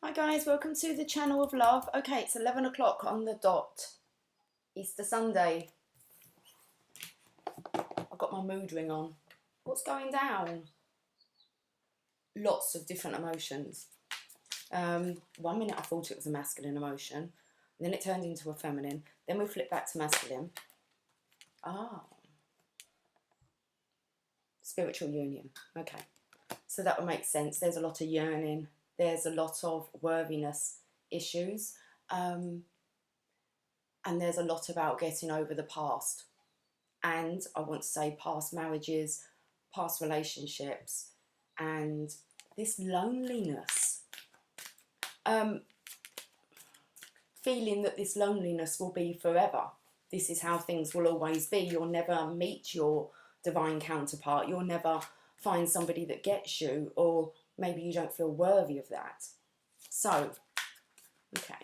Hi guys, welcome to the channel of love. Okay, it's 11 o'clock on the dot. Easter Sunday. I've got my mood ring on. What's going down? Lots of different emotions. 1 minute I thought it was a masculine emotion. Then it turned into a feminine. Then we flipped back to masculine. Ah. Spiritual union. Okay. So that would make sense. There's a lot of yearning. There's a lot of worthiness issues. And there's a lot about getting over the past. And I want to say past marriages, past relationships, and this loneliness. Feeling that this loneliness will be forever. This is how things will always be. You'll never meet your divine counterpart. You'll never find somebody that gets you, or maybe you don't feel worthy of that. So, okay.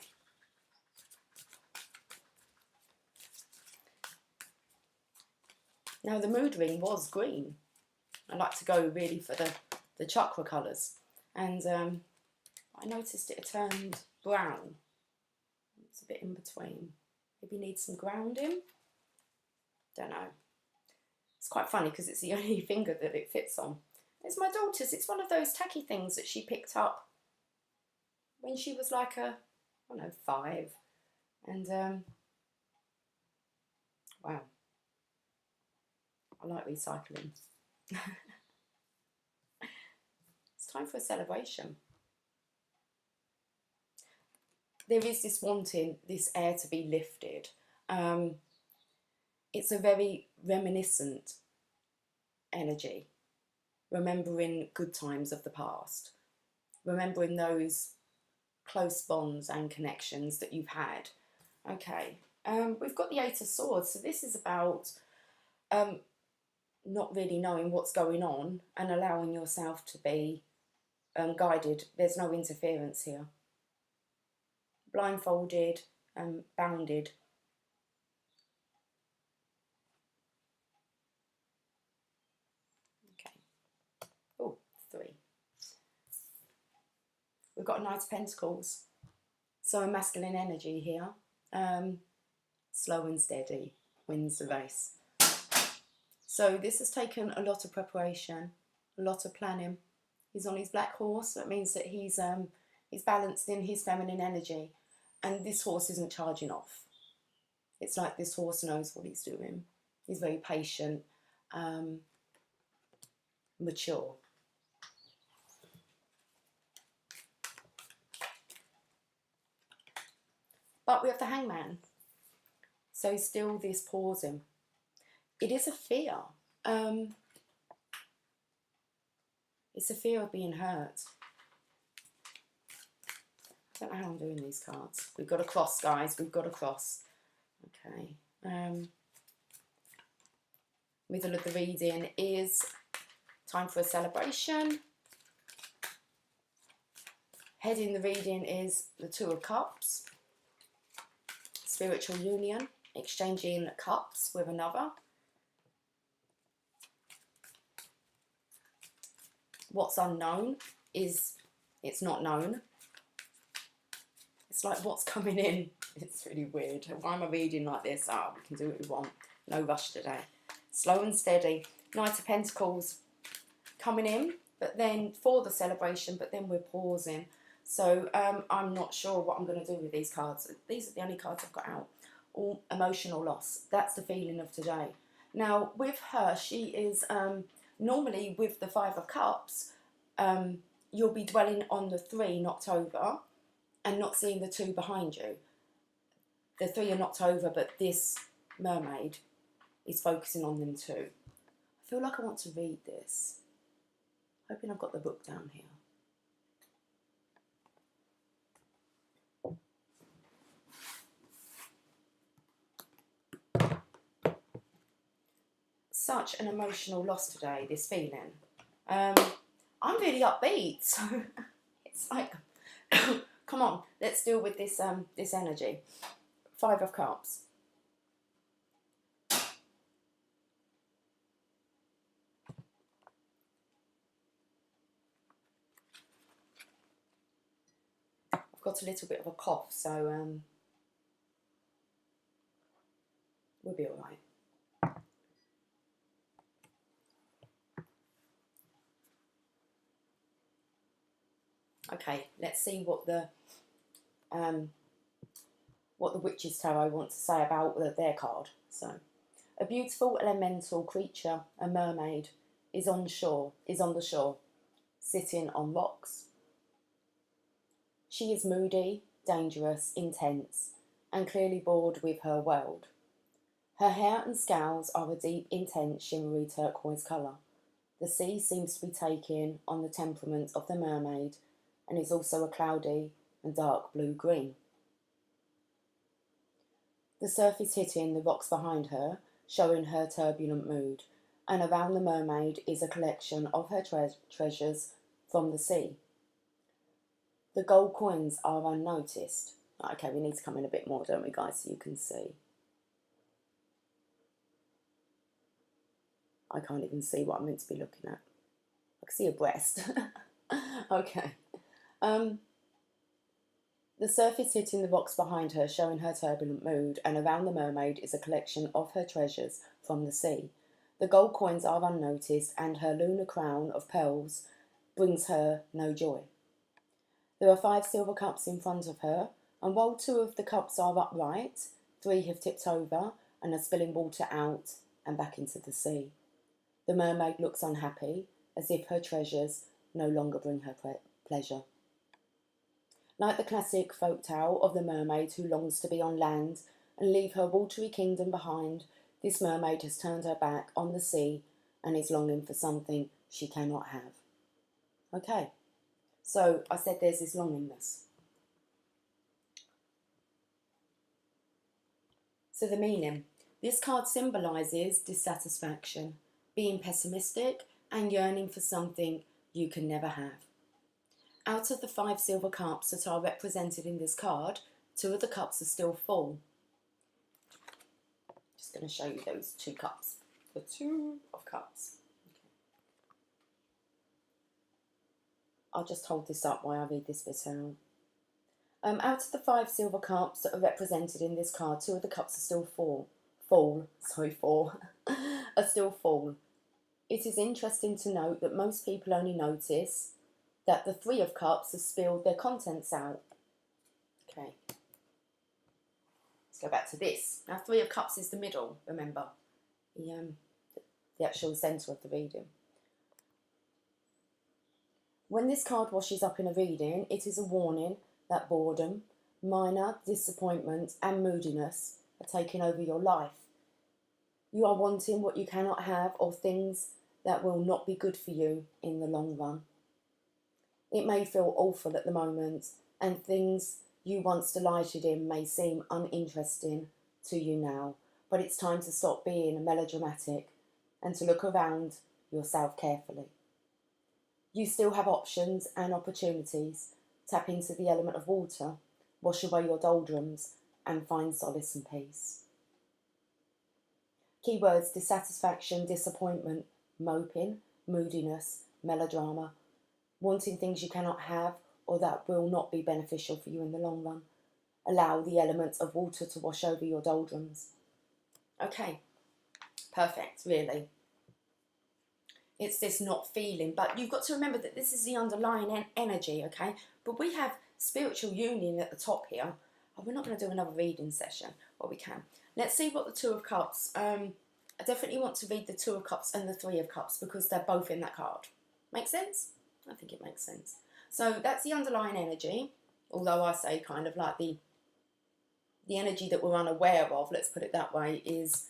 Now the mood ring was green. I like to go really for the chakra colours. And I noticed it turned brown. It's a bit in between. Maybe need some grounding. Don't know. It's quite funny because it's the only finger that it fits on. It's my daughter's. It's one of those tacky things that she picked up when she was like I don't know, 5. And wow. I like recycling. It's time for a celebration. There is this wanting, this air to be lifted. It's a very reminiscent energy. Remembering good times of the past. Remembering those close bonds and connections that you've had. Okay, we've got the 8 of Swords. So this is about not really knowing what's going on and allowing yourself to be guided. There's no interference here. Blindfolded and bounded. Okay. Oh, 3. We've got a Knight of Pentacles. So a masculine energy here. Slow and steady wins the race. So this has taken a lot of preparation, a lot of planning. He's on his black horse. That means that he's balanced in his feminine energy. And this horse isn't charging off. It's like this horse knows what he's doing. He's very patient, mature. But we have the Hangman. So still this pausing. It is a fear. It's a fear of being hurt. I don't know how I'm doing these cards. We've got a cross, guys. We've got a cross. Okay. Middle of the reading is time for a celebration. Heading the reading is the 2 of Cups. Spiritual union. Exchanging cups with another. What's unknown is it's not known. It's like what's coming in. It's really weird. Why am I reading like this? We can do what we want. No rush today. Slow and steady. Knight of Pentacles coming in, but then for the celebration, but then we're pausing. So I'm not sure what I'm going to do with these cards. These are the only cards I've got out. All emotional loss. That's the feeling of today. Now, with her, she is normally with the 5 of Cups, you'll be dwelling on the 3 knocked over and not seeing the 2 behind you. The 3 are knocked over, but this mermaid is focusing on them too. I feel like I want to read this. Hoping I've got the book down here. Such an emotional loss today, this feeling. I'm really upbeat, so it's like, come on, let's deal with this this energy. 5 of Cups. got a little bit of a cough, so we'll be all right. Okay, let's see what the Witch's Tarot wants to say about their card. So, a beautiful elemental creature, a mermaid, is on the shore, sitting on rocks. She is moody, dangerous, intense, and clearly bored with her world. Her hair and scales are a deep, intense, shimmery turquoise colour. The sea seems to be taking on the temperament of the mermaid and is also a cloudy and dark blue-green. The surf is hitting the rocks behind her, showing her turbulent mood, and around the mermaid is a collection of her treasures from the sea. The gold coins are unnoticed. Okay, we need to come in a bit more, don't we, guys, so you can see. I can't even see what I'm meant to be looking at. I can see a breast. Okay. The surf is hitting the rocks behind her, showing her turbulent mood, and around the mermaid is a collection of her treasures from the sea. The gold coins are unnoticed, and her lunar crown of pearls brings her no joy. There are 5 silver cups in front of her, and while 2 of the cups are upright, 3 have tipped over and are spilling water out and back into the sea. The mermaid looks unhappy, as if her treasures no longer bring her pleasure. Like the classic folk tale of the mermaid who longs to be on land and leave her watery kingdom behind, this mermaid has turned her back on the sea and is longing for something she cannot have. Okay, so I said there's this longingness. So the meaning. This card symbolises dissatisfaction, being pessimistic and yearning for something you can never have. Out of the 5 silver cups that are represented in this card, 2 of the cups are still full. Just going to show you those 2 cups. The 2 of cups. Okay. I'll just hold this up while I read this bit out. Out of the 5 silver cups that are represented in this card, 2 of the cups are still full. Are still full. It is interesting to note that most people only notice that the 3 of cups have spilled their contents out. Okay. Let's go back to this. Now 3 of cups is the middle, remember. The actual centre of the reading. When this card washes up in a reading, it is a warning that boredom, minor disappointment and moodiness are taking over your life. You are wanting what you cannot have or things that will not be good for you in the long run. It may feel awful at the moment, and things you once delighted in may seem uninteresting to you now, but it's time to stop being melodramatic and to look around yourself carefully. You still have options and opportunities. Tap into the element of water, wash away your doldrums, and find solace and peace. Keywords: dissatisfaction, disappointment, moping, moodiness, melodrama, wanting things you cannot have or that will not be beneficial for you in the long run. Allow the element of water to wash over your doldrums. Okay, perfect, really. It's this not feeling, but you've got to remember that this is the underlying energy, okay? But we have spiritual union at the top here. Oh, we're not going to do another reading session. Well, we can. Let's see what the 2 of cups. I definitely want to read the 2 of cups and the 3 of cups because they're both in that card. Make sense? I think it makes sense. So that's the underlying energy, although I say kind of like the energy that we're unaware of, let's put it that way, is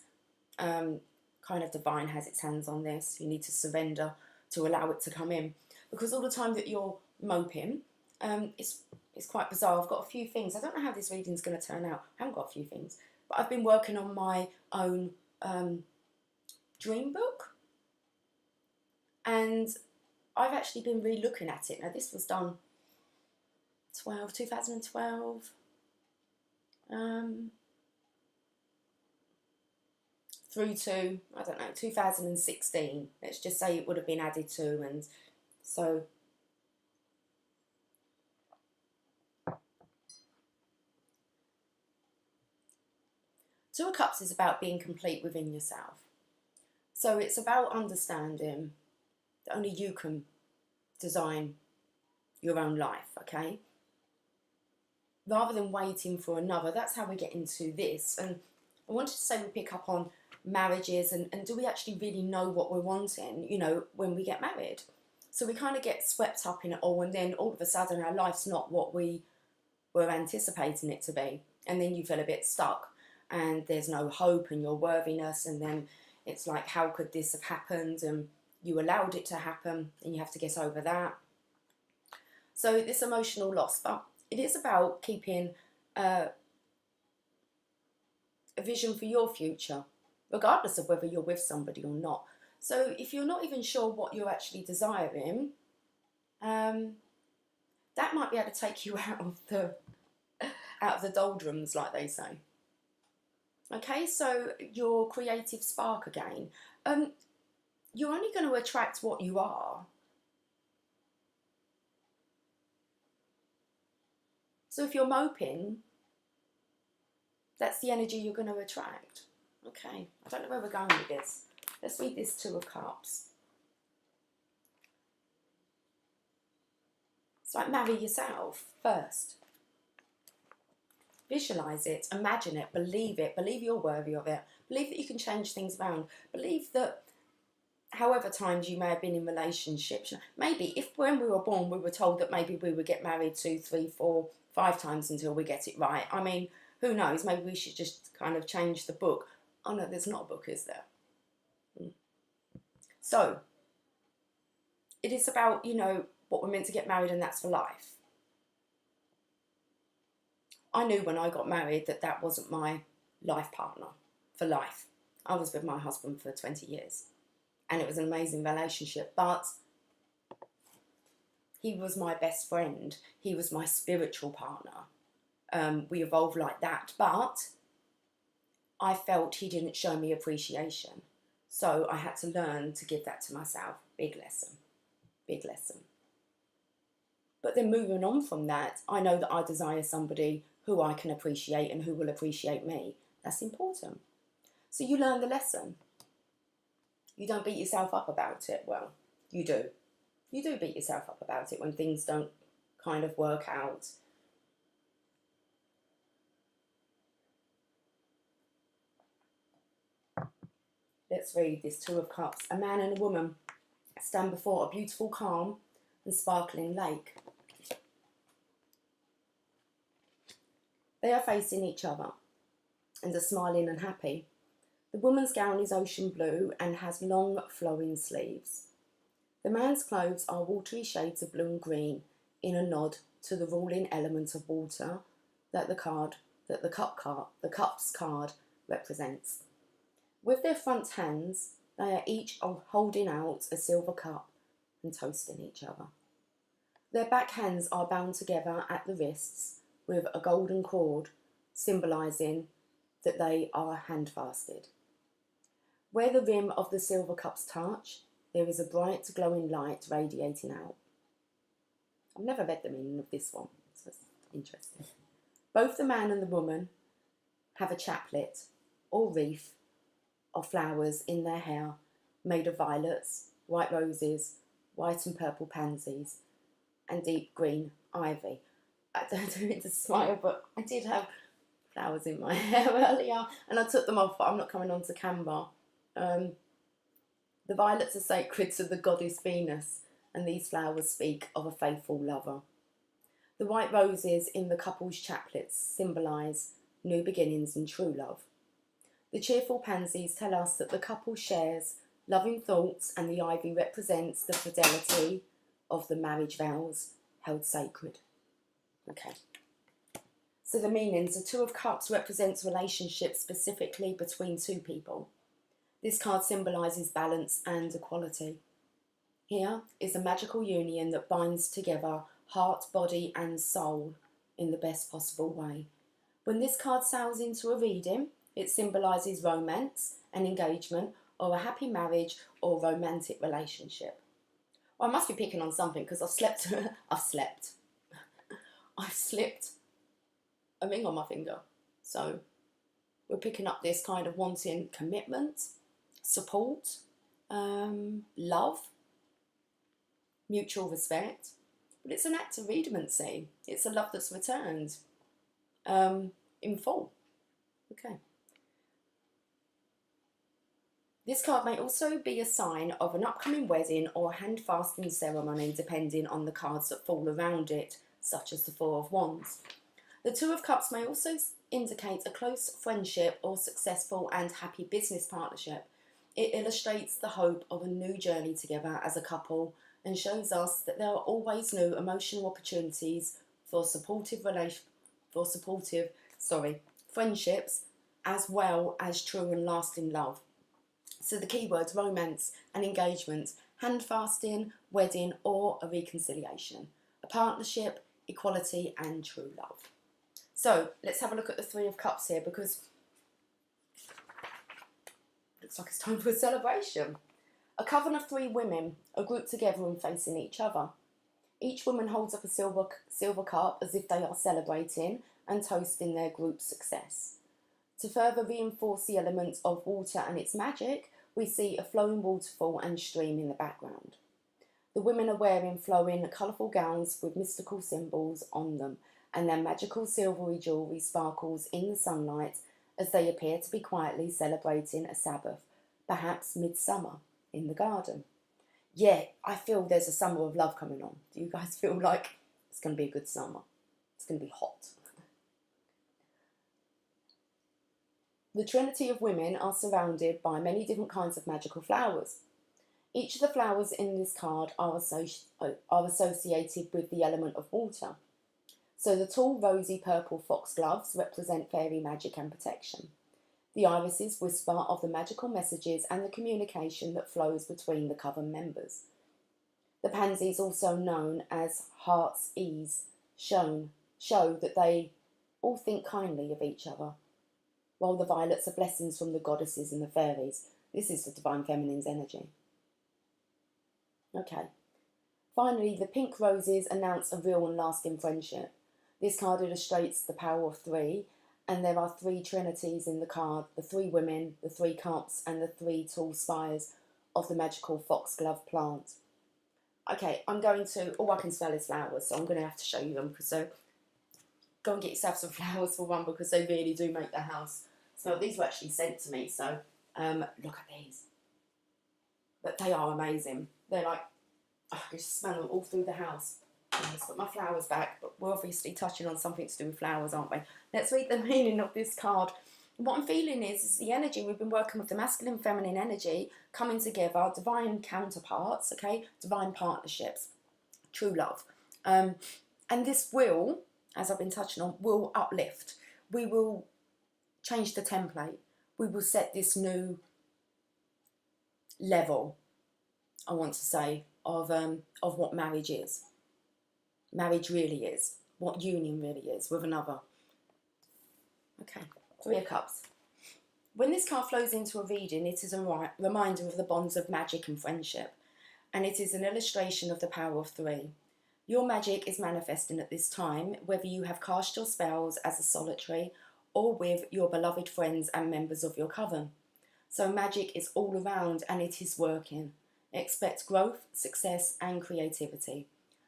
kind of divine has its hands on this. You need to surrender to allow it to come in. Because all the time that you're moping, it's quite bizarre. I've got a few things. I don't know how this reading's going to turn out. I haven't got a few things. But I've been working on my own dream book. And I've actually been re-looking at it. Now, this was done 2012. Through to, I don't know, 2016. Let's just say it would have been added to. And so Two of Cups is about being complete within yourself. So it's about understanding that only you can design your own life, okay? Rather than waiting for another, that's how we get into this. And I wanted to say we pick up on marriages and do we actually really know what we're wanting, you know, when we get married? So we kind of get swept up in it all, and then all of a sudden our life's not what we were anticipating it to be. And then you feel a bit stuck and there's no hope in your worthiness, and then it's like, how could this have happened? And you allowed it to happen and you have to get over that. So this emotional loss, but it is about keeping a vision for your future, regardless of whether you're with somebody or not. So if you're not even sure what you're actually desiring, that might be able to take you out of the doldrums, like they say. Okay, so your creative spark again. You're only going to attract what you are. So if you're moping, that's the energy you're going to attract. Okay, I don't know where we're going with this. Let's read this Two of Cups. It's like marry yourself first. Visualize it, imagine it, believe you're worthy of it, believe that you can change things around, believe that however times you may have been in relationships, maybe if when we were born we were told that maybe we would get married 2, 3, 4, 5 times until we get it right. I mean, who knows, maybe we should just kind of change the book. Oh no, there's not a book, is there? So, it is about, you know, what we're meant to get married, and that's for life. I knew when I got married that that wasn't my life partner for life. I was with my husband for 20 years and it was an amazing relationship, but he was my best friend. He was my spiritual partner. We evolved like that, but I felt he didn't show me appreciation. So I had to learn to give that to myself. Big lesson, big lesson. But then moving on from that, I know that I desire somebody who I can appreciate and who will appreciate me. That's important. So you learn the lesson. You don't beat yourself up about it. Well, you do. You do beat yourself up about it when things don't kind of work out. Let's read this Two of Cups. A man and a woman stand before a beautiful, calm and sparkling lake. They are facing each other and are smiling and happy. The woman's gown is ocean blue and has long flowing sleeves. The man's clothes are watery shades of blue and green in a nod to the ruling element of water that the cup's card represents. With their front hands, they are each holding out a silver cup and toasting each other. Their back hands are bound together at the wrists with a golden cord, symbolising that they are handfasted. Where the rim of the silver cups touch, there is a bright glowing light radiating out. I've never read the meaning of this one, so it's interesting. Both the man and the woman have a chaplet or wreath of flowers in their hair made of violets, white roses, white and purple pansies, and deep green ivy. I don't mean to smile, but I did have flowers in my hair earlier and I took them off, but I'm not coming onto camera. The violets are sacred to the goddess Venus, and these flowers speak of a faithful lover. The white roses in the couple's chaplets symbolise new beginnings and true love. The cheerful pansies tell us that the couple shares loving thoughts, and the ivy represents the fidelity of the marriage vows held sacred. Okay. So the meanings, the Two of Cups represents relationships specifically between two people. This card symbolises balance and equality. Here is a magical union that binds together heart, body and soul in the best possible way. When this card sails into a reading, it symbolises romance, an engagement, or a happy marriage or romantic relationship. Well, I must be picking on something because I've slipped a ring on my finger. So We're picking up this kind of wanting commitment, support, love, mutual respect. But it's an act of redundancy. It's a love that's returned in full. Okay. This card may also be a sign of an upcoming wedding or hand fasting ceremony, depending on the cards that fall around it, such as the Four of Wands. The Two of Cups may also indicate a close friendship or successful and happy business partnership. It illustrates the hope of a new journey together as a couple and shows us that there are always new emotional opportunities for supportive friendships, as well as true and lasting love. So the keywords: romance and engagement, hand fasting, wedding or a reconciliation, a partnership, equality and true love. So let's have a look at the Three of Cups here, because it looks like it's time for a celebration. A coven of 3 women are grouped together and facing each other. Each woman holds up a silver cup as if they are celebrating and toasting their group's success. To further reinforce the element of water and its magic, we see a flowing waterfall and stream in the background. The women are wearing flowing, colourful gowns with mystical symbols on them, and their magical silvery jewellery sparkles in the sunlight as they appear to be quietly celebrating a Sabbath, perhaps midsummer, in the garden. Yeah, I feel there's a summer of love coming on. Do you guys feel like it's going to be a good summer? It's going to be hot. The Trinity of women are surrounded by many different kinds of magical flowers. Each of the flowers in this card are associated with the element of water. So the tall, rosy purple foxgloves represent fairy magic and protection. The irises whisper of the magical messages and the communication that flows between the coven members. The pansies, also known as heart's ease, show that they all think kindly of each other, while the violets are blessings from the goddesses and the fairies. This is the divine feminine's energy. Okay. Finally, the pink roses announce a real and lasting friendship. This card illustrates the power of 3, and there are 3 trinities in the card: the 3 women, the 3 cups, and the 3 tall spires of the magical foxglove plant. Okay, I'm going to, all I can smell is flowers, so I'm going to have to show you them. So go and get yourself some flowers for one, because they really do make the house smell. These were actually sent to me, so look at these. But they are amazing. They're like, I can just smell them all through the house. Let's put my flowers back, but we're obviously touching on something to do with flowers, aren't we? Let's read the meaning of this card. What I'm feeling is the energy. We've been working with the masculine, feminine energy coming together, divine counterparts, okay, divine partnerships, true love. And this will, as I've been touching on, will uplift. We will change the template. We will set this new level, I want to say, of what marriage is. Marriage really is, what union really is with another. Okay, 3 of Cups. When this card flows into a reading, it is a reminder of the bonds of magic and friendship, and it is an illustration of the power of 3. Your magic is manifesting at this time, whether you have cast your spells as a solitary or with your beloved friends and members of your coven. So magic is all around and it is working. Expect growth, success and creativity.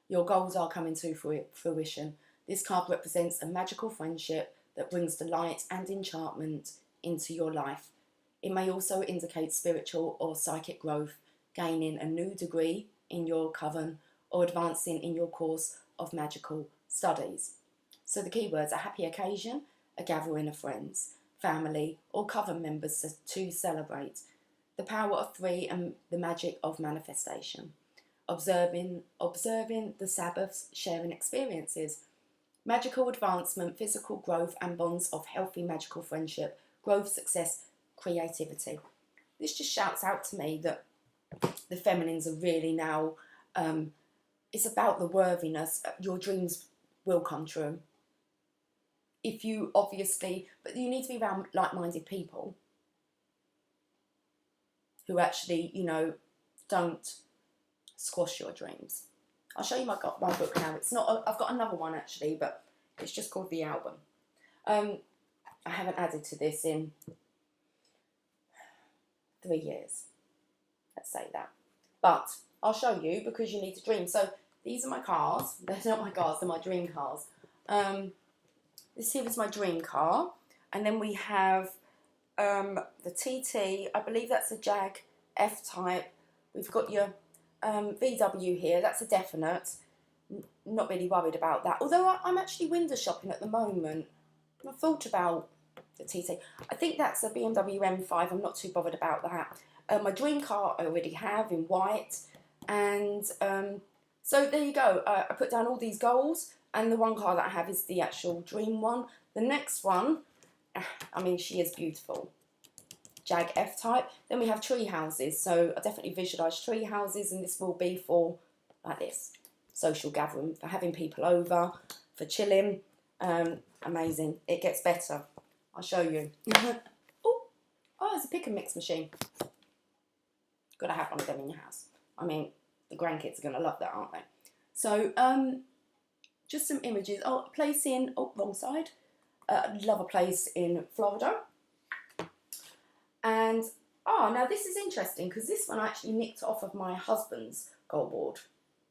Your goals are coming to fruition. This card represents a magical friendship that brings delight and enchantment into your life. It may also indicate spiritual or psychic growth, gaining a new degree in your coven or advancing in your course of magical studies. So the keywords: a happy occasion, a gathering of friends, family or coven members to celebrate. The power of 3 and the magic of manifestation. Observing the Sabbaths, sharing experiences. Magical advancement, physical growth and bonds of healthy magical friendship, growth, success, creativity. This just shouts out to me that the feminines are really now, it's about the worthiness. Your dreams will come true. If you obviously, but you need to be around like-minded people who actually, you know, don't squash your dreams. I'll show you my book now. It's not, I've got another one actually, but it's just called The Album. I haven't added to this in 3 years. Let's say that. But I'll show you because you need to dream. So these are my cars. They're not my cars, they're my dream cars. This here is my dream car. And then we have the TT. I believe that's a Jag F-Type. We've got your VW here. That's a definite. Not really worried about that. Although I'm actually window shopping at the moment. I thought about the TT. I think that's a BMW M5. I'm not too bothered about that. My dream car I already have in white. And so there you go. I put down all these goals. And the one car that I have is the actual dream one. The next one, I mean, she is beautiful. Jag F-Type. Then we have tree houses. So I definitely visualise tree houses. And this will be for, like this, social gathering. For having people over. For chilling. Amazing. It gets better. I'll show you. Oh, it's a pick and mix machine. Got to have one of them in your house. I mean, the grandkids are going to love that, aren't they? So, just some images. Oh, a place in, wrong side. I'd love a place in Florida. And, now this is interesting because this one I actually nicked off of my husband's goal board.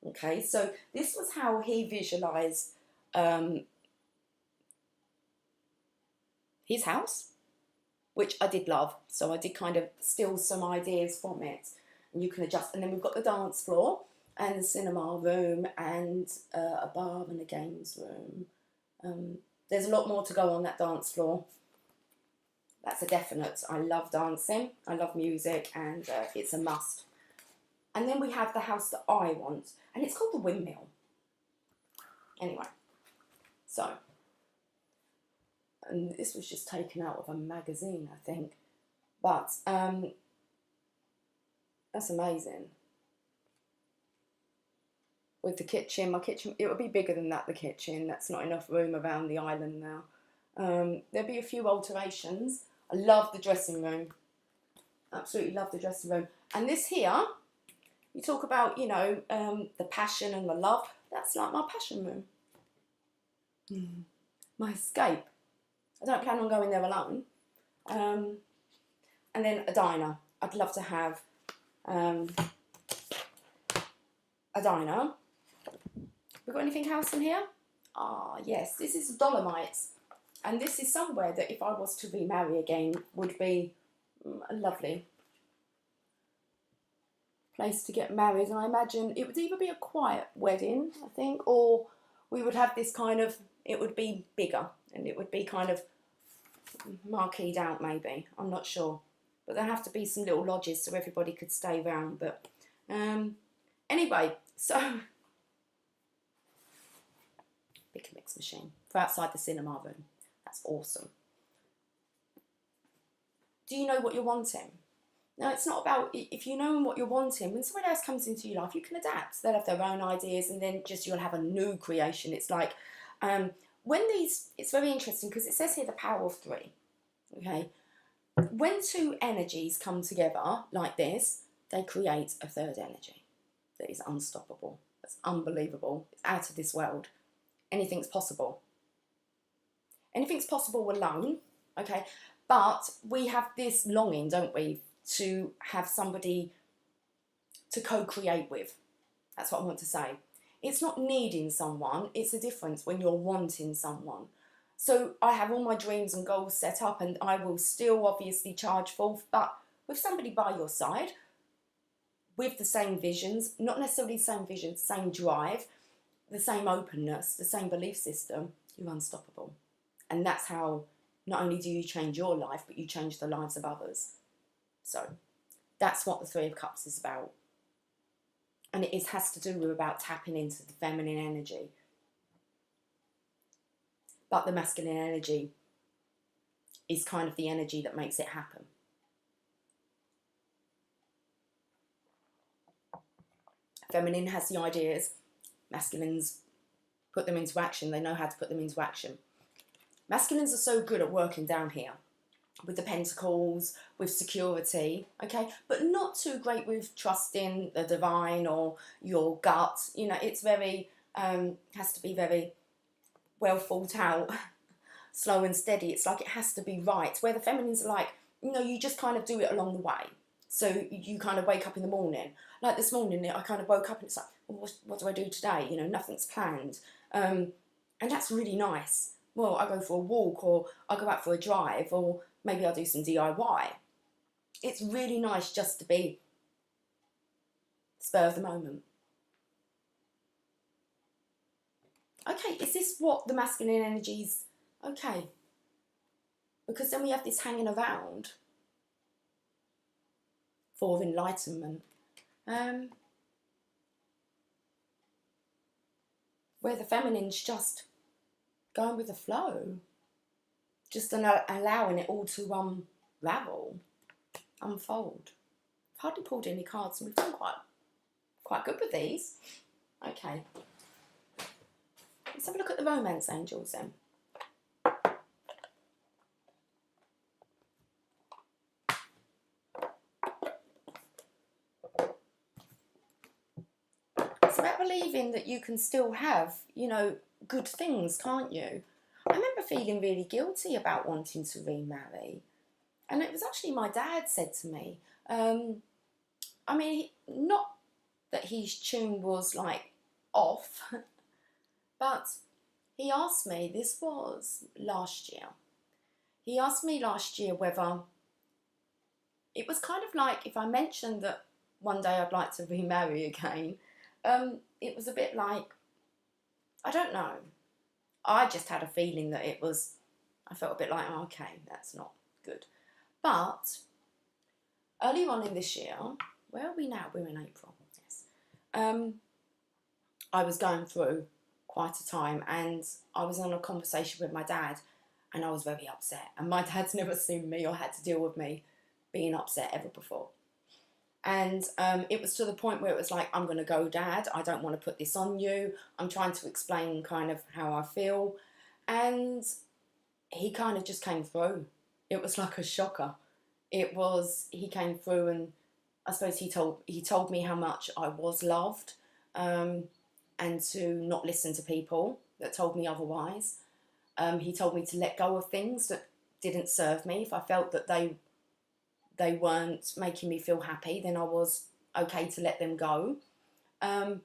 Okay, so this was how he visualised his house, which I did love. So I did kind of steal some ideas from it. And you can adjust. And then we've got the dance floor and the cinema room and a bar and a games room. There's a lot more to go on that dance floor. That's a definite. I love dancing. I love music and it's a must. And then we have the house that I want. And it's called the Windmill. Anyway. So. And this was just taken out of a magazine, I think. But that's amazing. With the kitchen, my kitchen, it would be bigger than that, the kitchen. That's not enough room around the island now. There'll be a few alterations. I love the dressing room. Absolutely love the dressing room. And this here, you talk about, you know, the passion and the love. That's like my passion room. My escape. I don't plan on going there alone. And then a diner. I'd love to have a diner. We got anything else in here? Ah, yes. This is Dolomites. And this is somewhere that if I was to remarry again would be a lovely place to get married. And I imagine it would either be a quiet wedding, I think, or we would have this kind of, it would be bigger. And it would be kind of marqueed out, maybe. I'm not sure. But there'd have to be some little lodges so everybody could stay round. But anyway, so pick and mix machine for outside the cinema room. That's awesome. Do you know what you're wanting? No, it's not about, if you know what you're wanting, when someone else comes into your life, you can adapt. They'll have their own ideas and then just you'll have a new creation. It's like, when these, it's very interesting because it says here the power of 3, okay? When 2 energies come together like this, they create a 3rd energy that is unstoppable. That's unbelievable. It's out of this world. Anything's possible. Anything's possible alone, okay? But we have this longing, don't we, to have somebody to co-create with. That's what I want to say. It's not needing someone, it's a difference when you're wanting someone. So I have all my dreams and goals set up and I will still obviously charge full, but with somebody by your side, with the same visions, not necessarily the same vision, same drive, the same openness, the same belief system, you're unstoppable. And that's how not only do you change your life, but you change the lives of others. So that's what the 3 of Cups is about. And it has to do with about tapping into the feminine energy. But the masculine energy is kind of the energy that makes it happen. Feminine has the ideas. Masculines put them into action. They know how to put them into action. Masculines are so good at working down here with the pentacles, with security, okay? But not too great with trusting the divine or your gut. You know, it's very, has to be very well thought out. slow and steady. It's like it has to be right. Where the feminines are like, you know, you just kind of do it along the way. So you kind of wake up in the morning. Like this morning, I kind of woke up and it's like, well, what do I do today? You know, nothing's planned. And that's really nice. Well, I go for a walk, or I go out for a drive, or maybe I'll do some DIY. It's really nice just to be spur of the moment. Okay, is this what the masculine energy's okay? Because then we have this hanging around for enlightenment. Where the feminine's just going with the flow, just allowing it all to unfold. I've hardly pulled any cards, and we've done quite good with these. Okay, let's have a look at the romance angels then. It's about believing that you can still have, you know, good things, can't you? I remember feeling really guilty about wanting to remarry. And it was actually my dad said to me, I mean, not that his tune was like off, but he asked me, this was last year, he asked me last year whether, it was kind of like if I mentioned that one day I'd like to remarry again, it was a bit like, I don't know, I just had a feeling that it was, I felt a bit like, oh, okay, that's not good. But earlier on in this year, where are we now? We're in April, yes. I was going through quite a time, and I was on a conversation with my dad, and I was very upset. And my dad's never seen me or had to deal with me being upset ever before. And it was to the point where it was like, I'm going to go, Dad. I don't want to put this on you. I'm trying to explain kind of how I feel. And he kind of just came through. It was like a shocker. He came through, and I suppose he told me how much I was loved, and to not listen to people that told me otherwise. He told me to let go of things that didn't serve me. If I felt that they weren't making me feel happy, then I was okay to let them go. And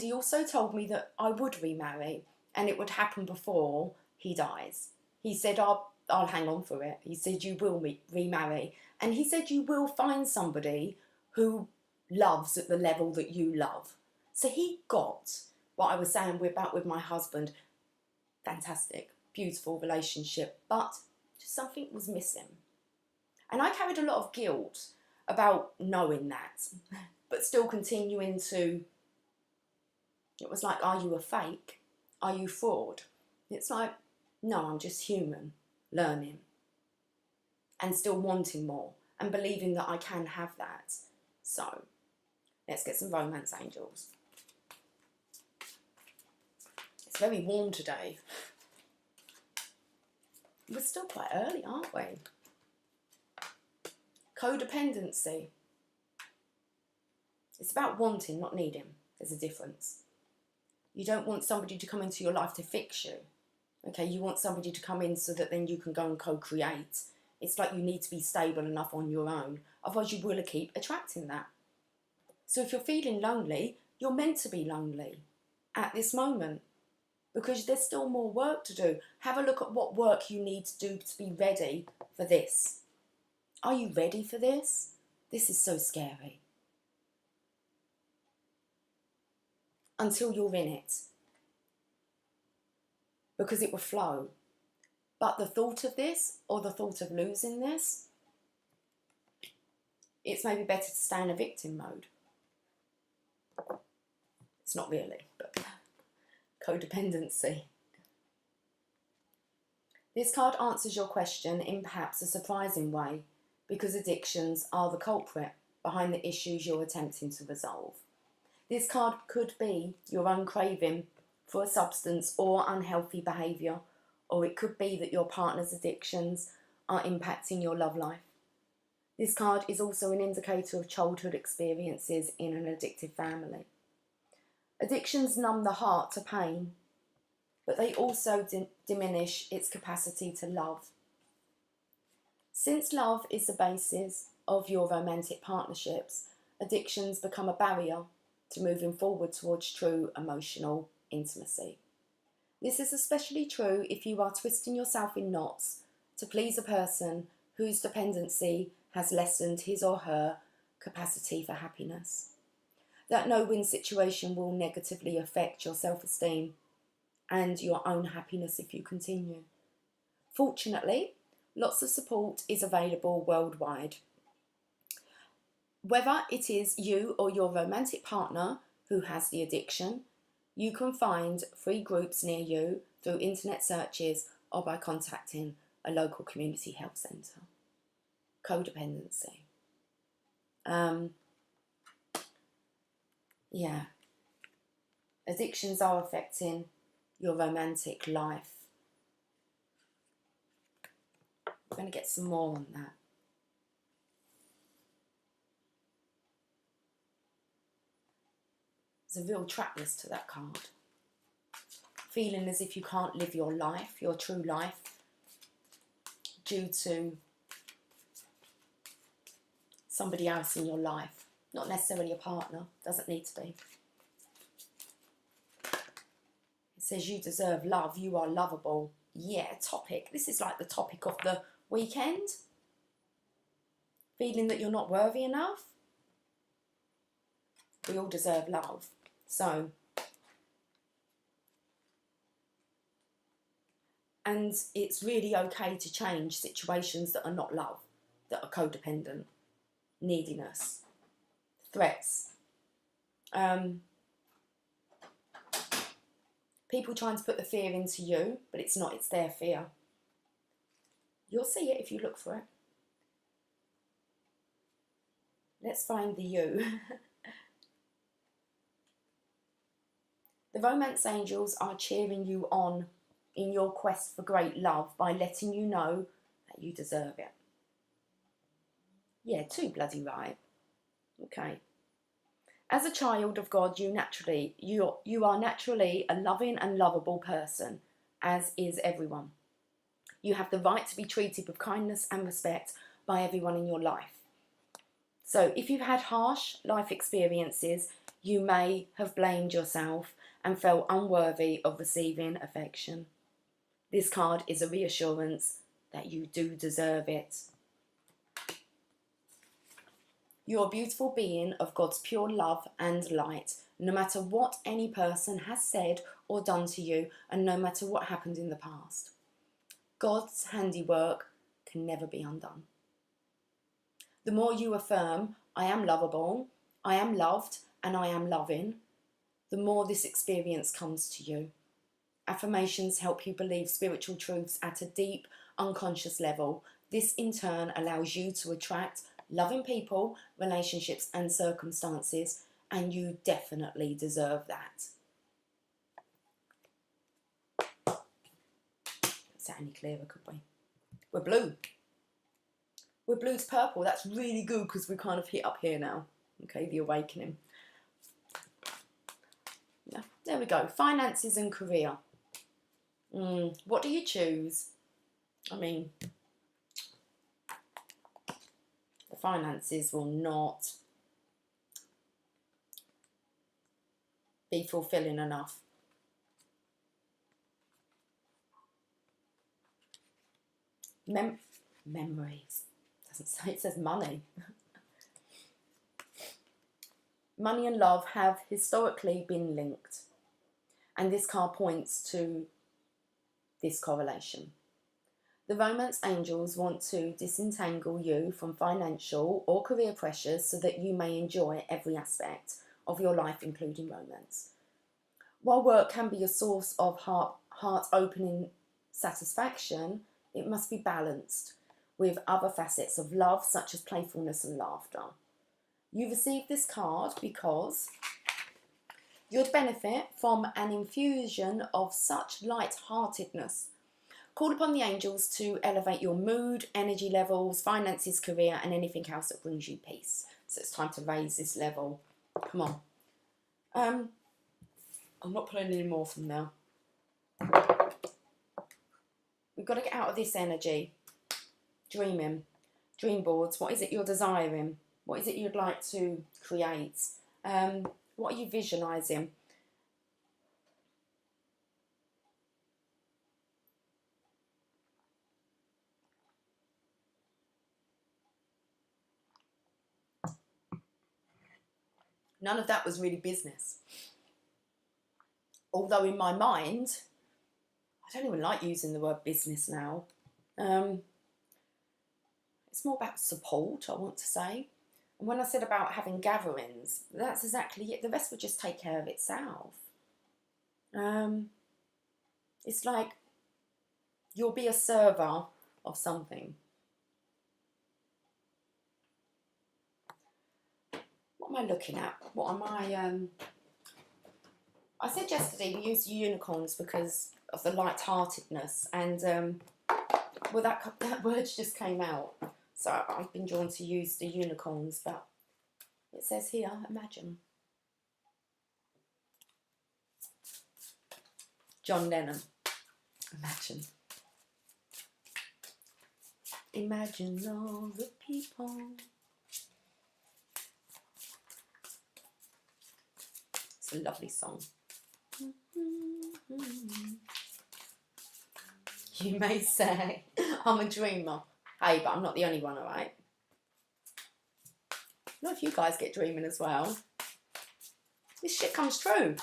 he also told me that I would remarry, and it would happen before he dies. He said, I'll hang on for it. He said, you will remarry. And he said, you will find somebody who loves at the level that you love. So he got what I was saying about with my husband. Fantastic, beautiful relationship, but just something was missing. And I carried a lot of guilt about knowing that, but still continuing to, it was like, are you a fake? Are you fraud? It's like, no, I'm just human, learning, and still wanting more, and believing that I can have that. So, let's get some romance angels. It's very warm today. We're still quite early, aren't we? Codependency. It's about wanting, not needing. There's a difference. You don't want somebody to come into your life to fix you. Okay, you want somebody to come in so that then you can go and co-create. It's like you need to be stable enough on your own. Otherwise you will keep attracting that. So if you're feeling lonely, you're meant to be lonely at this moment, because there's still more work to do. Have a look at what work you need to do to be ready for this. Are you ready for this? This is so scary. Until you're in it. Because it will flow. But the thought of this, or the thought of losing this, it's maybe better to stay in a victim mode. It's not really, but codependency. This card answers your question in perhaps a surprising way, because addictions are the culprit behind the issues you're attempting to resolve. This card could be your own craving for a substance or unhealthy behaviour, or it could be that your partner's addictions are impacting your love life. This card is also an indicator of childhood experiences in an addictive family. Addictions numb the heart to pain, but they also diminish its capacity to love. Since love is the basis of your romantic partnerships, addictions become a barrier to moving forward towards true emotional intimacy. This is especially true if you are twisting yourself in knots to please a person whose dependency has lessened his or her capacity for happiness. That no-win situation will negatively affect your self-esteem and your own happiness if you continue. Fortunately, lots of support is available worldwide. Whether it is you or your romantic partner who has the addiction, you can find free groups near you through internet searches or by contacting a local community health centre. Codependency. Yeah. Addictions are affecting your romantic life. I'm going to get some more on that. There's a real trappiness to that card. Feeling as if you can't live your life, your true life, due to somebody else in your life. Not necessarily a partner, doesn't need to be. It says you deserve love, you are lovable. Yeah, topic. This is like the topic of the weekend. Feeling that you're not worthy enough. We all deserve love. So, and it's really okay to change situations that are not love, that are codependent, neediness, threats. People trying to put the fear into you, but it's not, it's their fear. You'll see it if you look for it. Let's find the you. The romance angels are cheering you on in your quest for great love by letting you know that you deserve it. Yeah, too bloody right. Okay. As a child of God, you are naturally a loving and lovable person, as is everyone. You have the right to be treated with kindness and respect by everyone in your life. So if you've had harsh life experiences, you may have blamed yourself and felt unworthy of receiving affection. This card is a reassurance that you do deserve it. You're a beautiful being of God's pure love and light, no matter what any person has said or done to you, and no matter what happened in the past. God's handiwork can never be undone. The more you affirm, I am lovable, I am loved, and I am loving, the more this experience comes to you. Affirmations help you believe spiritual truths at a deep, unconscious level. This in turn allows you to attract loving people, relationships and circumstances, and you definitely deserve that. Is that any clearer, could we? We're blue. We're blue to purple. That's really good because we kind of hit up here now. Okay, the awakening. Yeah, there we go. Finances and career. What do you choose? I mean, the finances will not be fulfilling enough. Memories. Doesn't say, it says money. Money and love have historically been linked, and this card points to this correlation. The romance angels want to disentangle you from financial or career pressures so that you may enjoy every aspect of your life, including romance. While work can be a source of heart-opening satisfaction, it must be balanced with other facets of love, such as playfulness and laughter. You received this card because you'd benefit from an infusion of such light-heartedness. Call upon the angels to elevate your mood, energy levels, finances, career, and anything else that brings you peace. So it's time to raise this level. Come on. I'm not pulling any more from now. We've got to get out of this energy. Dreaming. Dream boards. What is it you're desiring? What is it you'd like to create? What are you visualising? None of that was really business. Although in my mind, I don't even like using the word business now. It's more about support, I want to say. And when I said about having gatherings, that's exactly it. The rest would just take care of itself. It's like you'll be a server of something. What am I looking at? What am I said yesterday we used unicorns because of the light-heartedness, and well, that word just came out. So I've been drawn to use the unicorns, but it says here, imagine. John Lennon, imagine. Imagine all the people. It's a lovely song. You may say I'm a dreamer. Hey, but I'm not the only one, alright? Not if you guys get dreaming as well. This shit comes true.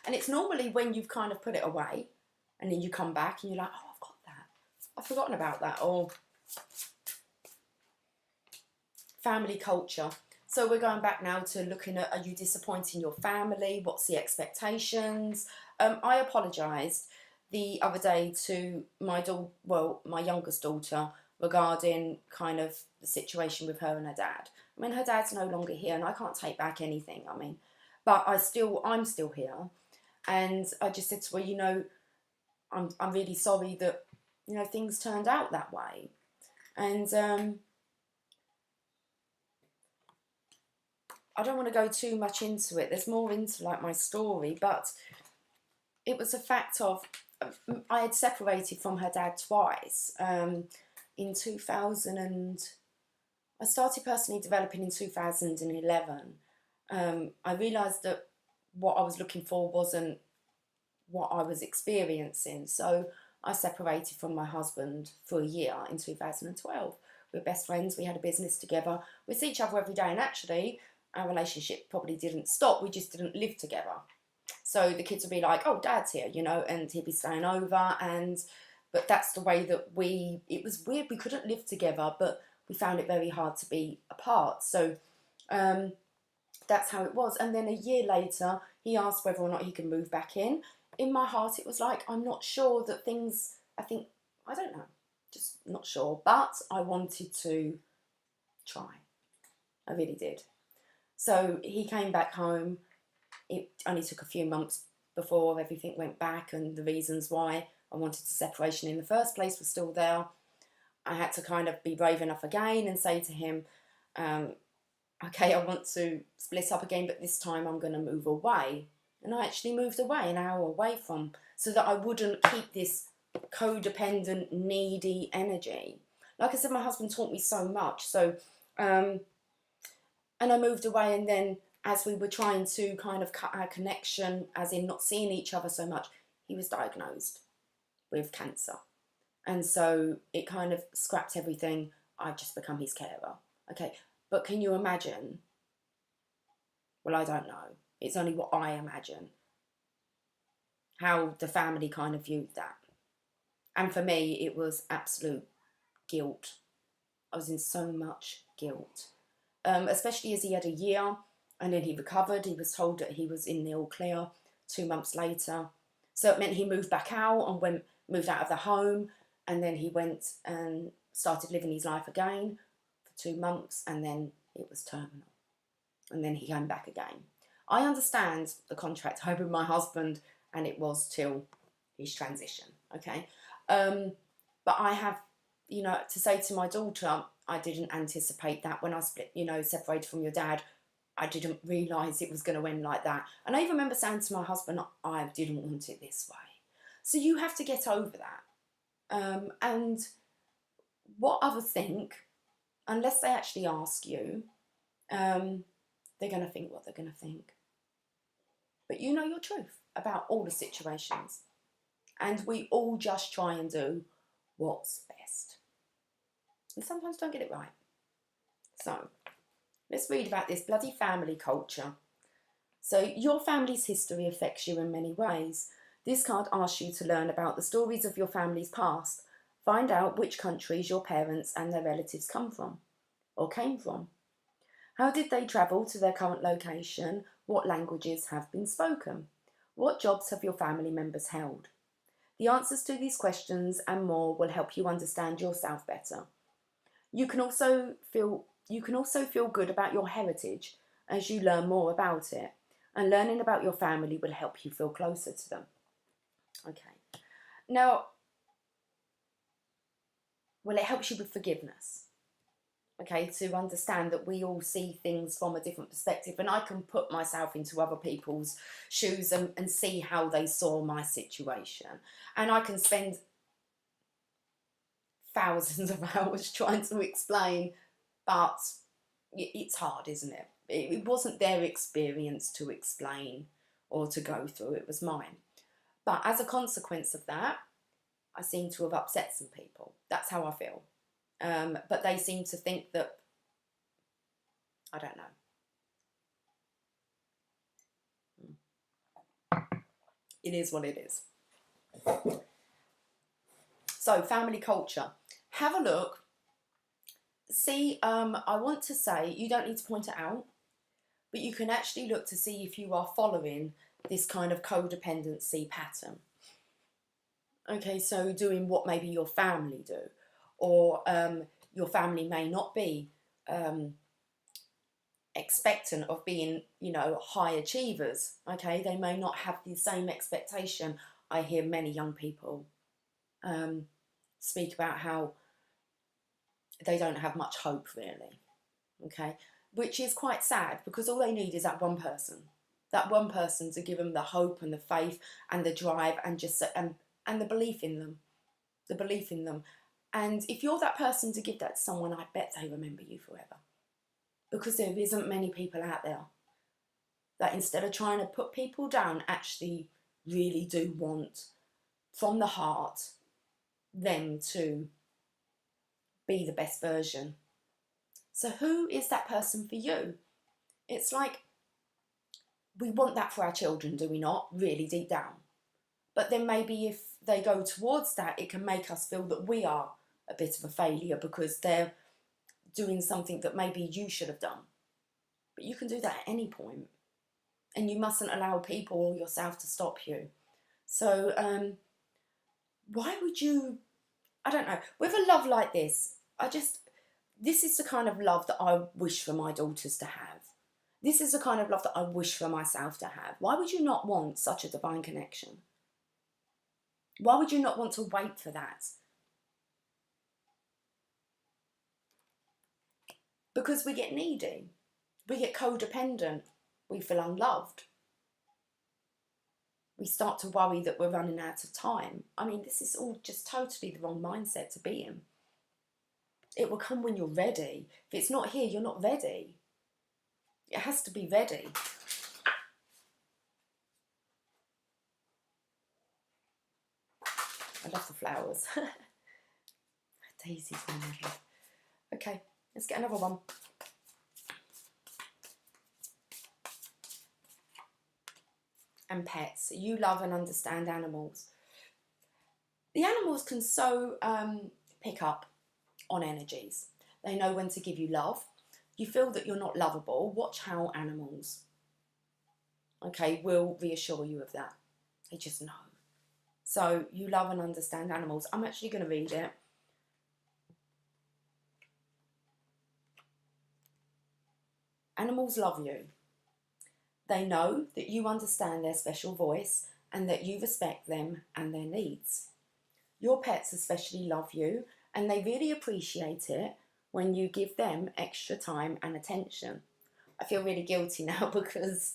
And it's normally when you've kind of put it away and then you come back and you're like, oh, I've got that. I've forgotten about that. Or family culture. So we're going back now to looking at, are you disappointing your family? What's the expectations? I apologised the other day to my youngest daughter regarding kind of the situation with her and her dad. I mean, her dad's no longer here and I can't take back anything, I mean, but I'm still here. And I just said to her, you know, I'm really sorry that, you know, things turned out that way. And I don't want to go too much into it. There's more into like my story, but it was a fact of I had separated from her dad twice. In 2000 and I started personally developing in 2011. I realised that what I was looking for wasn't what I was experiencing. So I separated from my husband for a year in 2012. We were best friends. We had a business together. We see each other every day, and actually our relationship probably didn't stop. We just didn't live together. So the kids would be like, oh, Dad's here, you know, and he'd be staying over. But that's the way that it was weird. We couldn't live together, but we found it very hard to be apart. So that's how it was. And then a year later, he asked whether or not he could move back in. In my heart, it was like, I'm not sure that things, I don't know, just not sure. But I wanted to try. I really did. So he came back home. It only took a few months before everything went back, and the reasons why I wanted a separation in the first place were still there. I had to kind of be brave enough again and say to him, okay, I want to split up again, but this time I'm going to move away. And I actually moved away, an hour away from, so that I wouldn't keep this codependent, needy energy. Like I said, my husband taught me so much. So, and I moved away, and then as we were trying to kind of cut our connection, as in not seeing each other so much, he was diagnosed with cancer. And so it kind of scrapped everything. I've just become his carer. Okay, but can you imagine? Well, I don't know. It's only what I imagine. How the family kind of viewed that. And for me, it was absolute guilt. I was in so much guilt. Especially as he had a year and then he recovered. He was told that he was in the all clear 2 months later. So it meant he moved back out and moved out of the home, and then he went and started living his life again for 2 months, and then it was terminal. And then he came back again. I understand the contract I had with my husband, and it was till his transition, okay? But I have, you know, to say to my daughter, I didn't anticipate that when I split, you know, separated from your dad. I didn't realise it was going to end like that. And I even remember saying to my husband, I didn't want it this way. So you have to get over that. And what others think, unless they actually ask you, they're going to think what they're going to think. But you know your truth about all the situations. And we all just try and do what's best. And sometimes don't get it right. So, let's read about this bloody family culture. So, your family's history affects you in many ways. This card asks you to learn about the stories of your family's past. Find out which countries your parents and their relatives come from, or came from. How did they travel to their current location? What languages have been spoken? What jobs have your family members held? The answers to these questions and more will help you understand yourself better. You can also feel good about your heritage as you learn more about it, and learning about your family will help you feel closer to them. Okay. Now, well, it helps you with forgiveness. Okay, to understand that we all see things from a different perspective, and I can put myself into other people's shoes and see how they saw my situation. And I can spend thousands of hours trying to explain, but it's hard, isn't it? It wasn't their experience to explain or to go through, it was mine. But as a consequence of that, I seem to have upset some people. That's how I feel. But they seem to think that, I don't know. It is what it is. So, family culture. Have a look. See, I want to say, you don't need to point it out, but you can actually look to see if you are following this kind of codependency pattern. Okay, so doing what maybe your family do, or your family may not be expectant of being, high achievers. Okay, they may not have the same expectation. I hear many young people speak about how they don't have much hope, really. Okay, which is quite sad, because all they need is that one person to give them the hope and the faith and the drive and just and the belief in them. And if you're that person to give that to someone, I bet they remember you forever. Because there isn't many people out there that, instead of trying to put people down, actually really do want, from the heart, them to be the best version. So who is that person for you? It's like, we want that for our children, do we not? Really deep down. But then maybe if they go towards that, it can make us feel that we are a bit of a failure because they're doing something that maybe you should have done. But you can do that at any point. And you mustn't allow people or yourself to stop you. So why would you, I don't know, with a love like this, this is the kind of love that I wish for my daughters to have. This is the kind of love that I wish for myself to have. Why would you not want such a divine connection? Why would you not want to wait for that? Because we get needy. We get codependent. We feel unloved. We start to worry that we're running out of time. I mean, this is all just totally the wrong mindset to be in. It will come when you're ready. If it's not here, you're not ready. It has to be ready. I love the flowers. Daisies on my head. Okay, let's get another one. And pets. You love and understand animals. The animals can so pick up on energies. They know when to give you love. You feel that you're not lovable. Watch how animals, will reassure you of that. They just know. So you love and understand animals. I'm actually going to read it. Animals love you. They know that you understand their special voice and that you respect them and their needs. Your pets especially love you, and they really appreciate it when you give them extra time and attention. I feel really guilty now because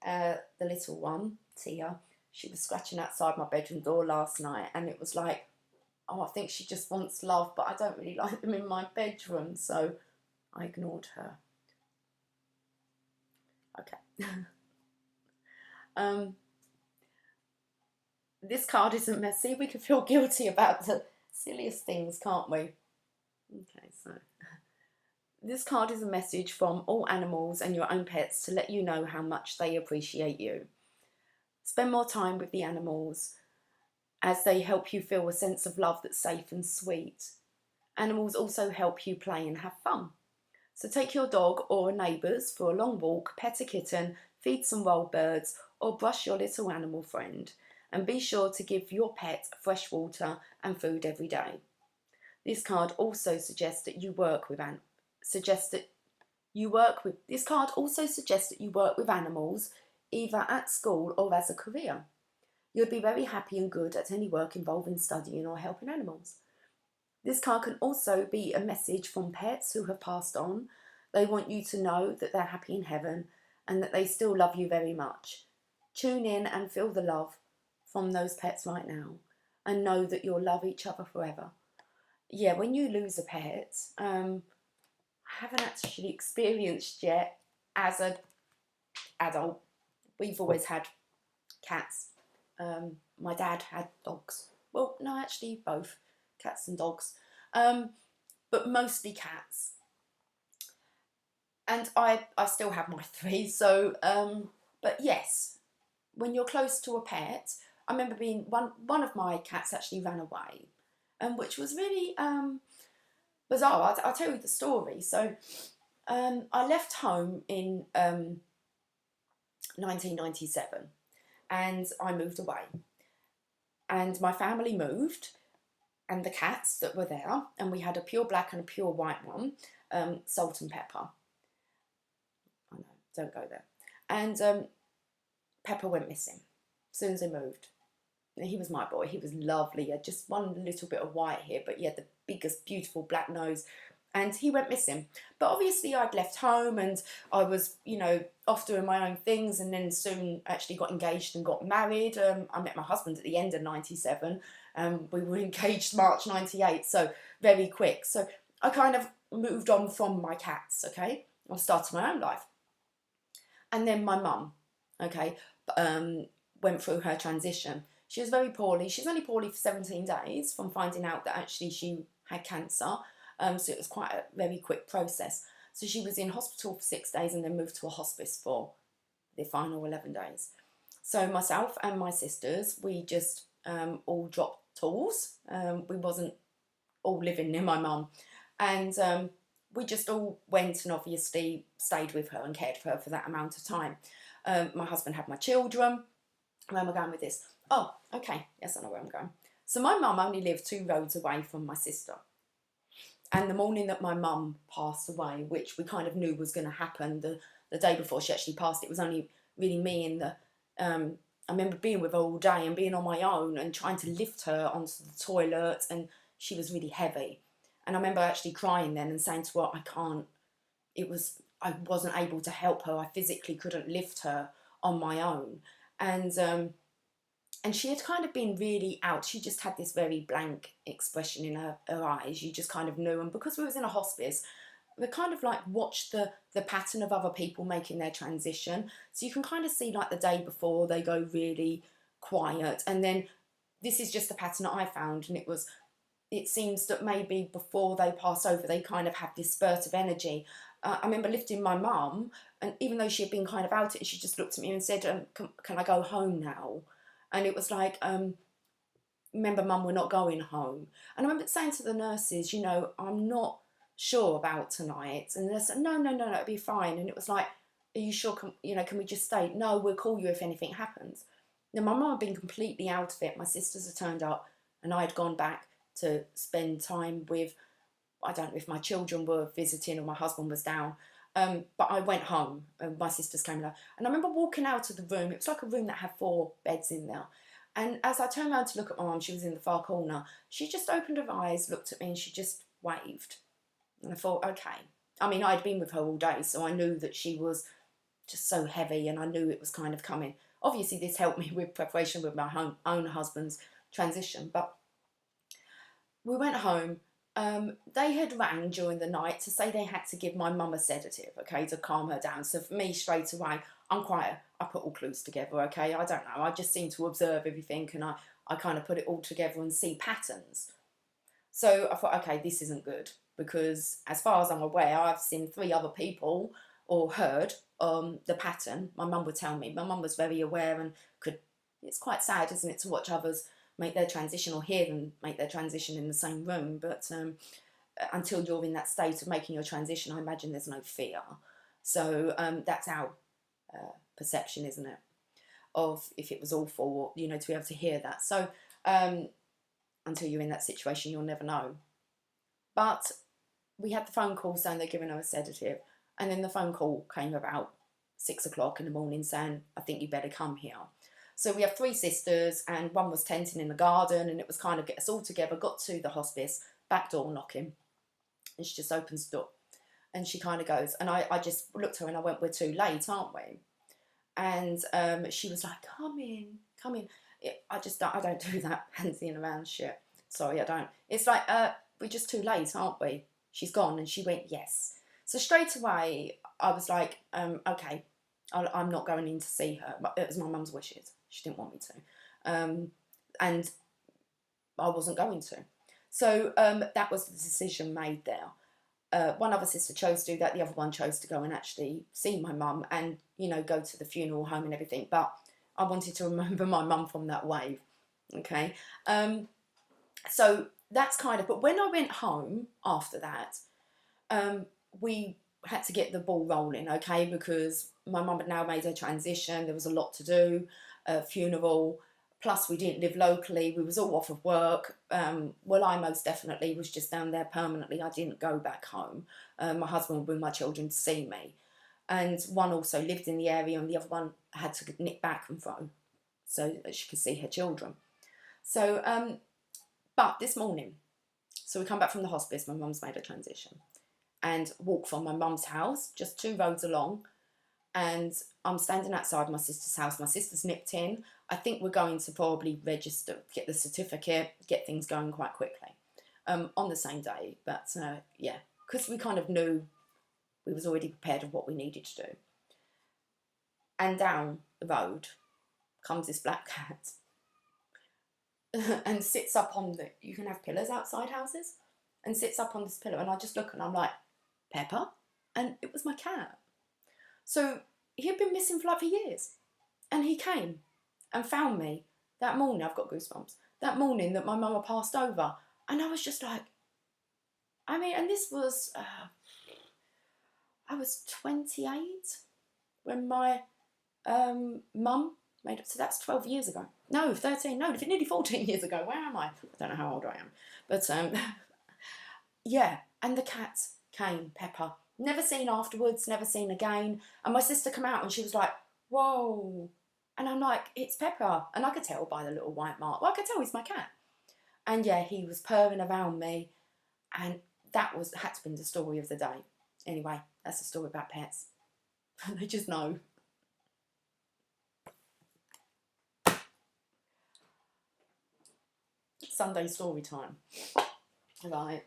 the little one, Tia, she was scratching outside my bedroom door last night, and it was like, oh, I think she just wants love, but I don't really like them in my bedroom, so I ignored her. Okay. This card isn't messy. We can feel guilty about the silliest things, can't we? Okay, so this card is a message from all animals and your own pets to let you know how much they appreciate you. Spend more time with the animals as they help you feel a sense of love that's safe and sweet. Animals also help you play and have fun. So take your dog or a neighbour's for a long walk, pet a kitten, feed some wild birds, or brush your little animal friend. And be sure to give your pet fresh water and food every day. This card also suggests that you work with This card also suggests that you work with animals, either at school or as a career. You'll be very happy and good at any work involving studying or helping animals. This card can also be a message from pets who have passed on. They want you to know that they're happy in heaven and that they still love you very much. Tune in and feel the love from those pets right now and know that you'll love each other forever. Yeah, when you lose a pet, I haven't actually experienced yet as an adult. We've always had cats. My dad had dogs. Well, no, actually both, cats and dogs. But mostly cats. And I still have my 3, so, but yes, when you're close to a pet, I remember being, one of my cats actually ran away, which was really bizarre. I'll tell you the story. So I left home in 1997 and I moved away. And my family moved and the cats that were there, and we had a pure black and a pure white one, Salt and Pepper. I know, don't go there. And Pepper went missing as soon as they moved. He was my boy. He was lovely. He had just one little bit of white here, but he had the biggest, beautiful black nose. And he went missing. But obviously I'd left home and I was, off doing my own things, and then soon actually got engaged and got married. I met my husband at the end of 97. We were engaged March 98, so very quick. So I kind of moved on from my cats, okay? I started my own life. And then my mum, okay, went through her transition. She was very poorly. She was only poorly for 17 days from finding out that actually she had cancer. So it was quite a very quick process. So she was in hospital for 6 days and then moved to a hospice for the final 11 days. So myself and my sisters, we just all dropped tools. We wasn't all living near my mum. And we just all went and obviously stayed with her and cared for her for that amount of time. My husband had my children. Where am I going with this? Oh, okay. Yes, I know where I'm going. So my mum only lived 2 roads away from my sister. And the morning that my mum passed away, which we kind of knew was going to happen, the day before she actually passed, it was only really me and I remember being with her all day and being on my own and trying to lift her onto the toilet, and she was really heavy. And I remember actually crying then and saying to her, I wasn't able to help her. I physically couldn't lift her on my own. And she had kind of been really out. She just had this very blank expression in her eyes. You just kind of knew. And because we was in a hospice, we kind of like watched the pattern of other people making their transition. So you can kind of see like the day before they go really quiet. And then this is just the pattern that I found. And it seems that maybe before they pass over, they kind of have this spurt of energy. I remember lifting my mum, and even though she had been kind of out, she just looked at me and said, can I go home now? And it was like, remember, Mum, we're not going home. And I remember saying to the nurses, I'm not sure about tonight. And they said, no, it'll be fine. And it was like, are you sure, can we just stay? No, we'll call you if anything happens. Now, my mum had been completely out of it. My sisters had turned up and I had gone back to spend time with, I don't know if my children were visiting or my husband was down. But I went home and my sisters came down. And I remember walking out of the room. It was like a room that had 4 beds in there. And as I turned around to look at my mum, she was in the far corner. She just opened her eyes, looked at me, and she just waved. And I thought, okay. I mean, I'd been with her all day, so I knew that she was just so heavy and I knew it was kind of coming. Obviously, this helped me with preparation with my own husband's transition. But we went home. They had rang during the night to say they had to give my mum a sedative, okay, to calm her down. So for me, straight away, I put all clues together, okay. I don't know. I just seem to observe everything, and I kind of put it all together and see patterns. So I thought, okay, this isn't good, because as far as I'm aware, I've seen 3 other people or heard the pattern. My mum would tell me. My mum was very aware and could. It's quite sad, isn't it, to watch others make their transition or hear them make their transition in the same room. But until you're in that state of making your transition, I imagine there's no fear. So that's our perception, isn't it, of if it was awful, you know, to be able to hear that. So until you're in that situation, you'll never know. But we had the phone call saying they're giving her a sedative, and then the phone call came about 6 o'clock in the morning saying, I think you better come here. So we have 3 sisters, and one was tenting in the garden, and it was kind of get us all together, got to the hospice, back door knocking, and she just opens the door, and she kind of goes, and I just looked at her and I went, we're too late, aren't we? And she was like, come in, come in. I don't do that pansying around shit. Sorry, I don't. It's like, we're just too late, aren't we? She's gone. And she went, yes. So straight away, I was like, okay, I'm not going in to see her. It was my mum's wishes. She didn't want me to. And I wasn't going to. So that was the decision made there. One other sister chose to do that. The other one chose to go and actually see my mum and, you know, go to the funeral home and everything. But I wanted to remember my mum from that wave. Okay. So that's kind of, but when I went home after that, we had to get the ball rolling, okay, because my mum had now made her transition. There was a lot to do, a funeral, plus we didn't live locally. We was all off of work. Well, I most definitely was just down there permanently. I didn't go back home. My husband would bring my children to see me. And one also lived in the area, and the other one had to nip back and fro so that she could see her children. So, but this morning, so we come back from the hospice, my mum's made a transition, and walk from my mum's house, just 2 roads along, and I'm standing outside my sister's house. My sister's nipped in. I think we're going to probably register, get the certificate, get things going quite quickly on the same day. But yeah, because we kind of knew we was already prepared of what we needed to do. And down the road comes this black cat and sits up on the, you can have pillars outside houses, and sits up on this pillar, and I just look and I'm like, Pepper? And it was my cat. So he had been missing for years, and he came and found me that morning. I've got goosebumps. That morning that my mama passed over, and I was just like, I mean, and this was, I was 28 when my mum made it. So that's 12 years ago. No, 13. No, nearly 14 years ago. Where am I? I don't know how old I am. But yeah, and the cat came, Pepper. Never seen afterwards, never seen again. And my sister came out and she was like, whoa. And I'm like, it's Pepper. And I could tell by the little white mark. Well, I could tell he's my cat. And yeah, he was purring around me. And that had to be the story of the day. Anyway, that's the story about pets. They just know. Sunday story time. Right.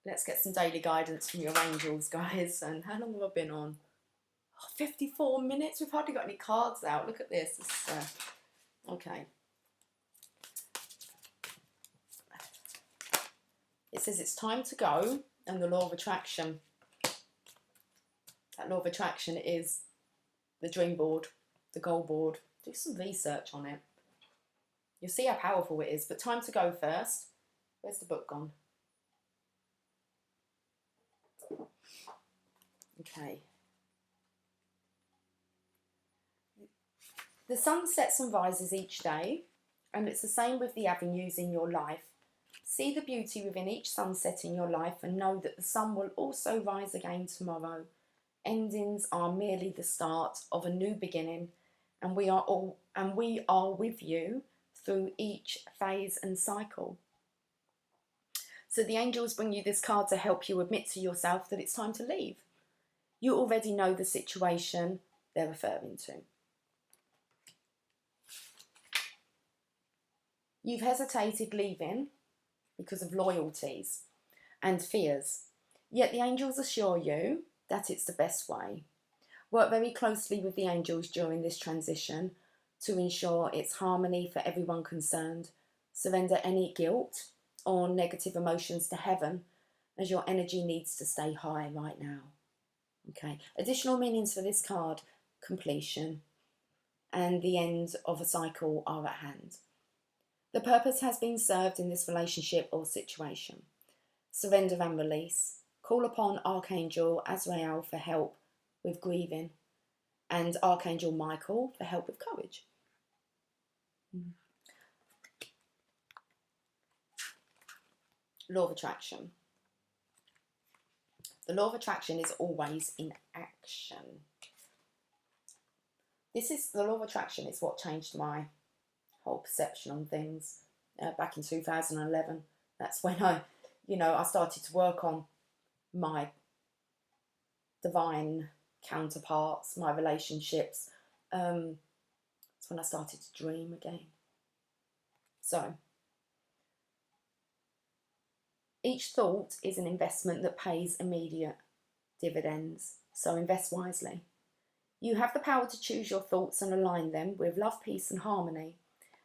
Let's get some daily guidance from your angels, guys. And how long have I been on? 54 minutes. We've hardly got any cards out. Look at this. Okay. It says it's time to go, and the law of attraction. That law of attraction is the dream board, the goal board. Do some research on it. You'll see how powerful it is. But time to go first. Where's the book gone? Okay. The sun sets and rises each day, and it's the same with the avenues in your life. See the beauty within each sunset in your life and know that the sun will also rise again tomorrow. Endings are merely the start of a new beginning, and we are with you through each phase and cycle. So the angels bring you this card to help you admit to yourself that it's time to leave. You already know the situation they're referring to. You've hesitated leaving because of loyalties and fears, yet the angels assure you that it's the best way. Work very closely with the angels during this transition to ensure it's harmony for everyone concerned. Surrender any guilt or negative emotions to heaven, as your energy needs to stay high right now. Okay. Additional meanings for this card: completion and the end of a cycle are at hand. The purpose has been served in this relationship or situation. Surrender and release. Call upon Archangel Azrael for help with grieving, and Archangel Michael for help with courage. Law of attraction. The law of attraction is always in action. The law of attraction is what changed my whole perception on things back in 2011. That's when I started to work on my divine counterparts, my relationships. That's when I started to dream again. So, each thought is an investment that pays immediate dividends, so invest wisely. You have the power to choose your thoughts and align them with love, peace and harmony.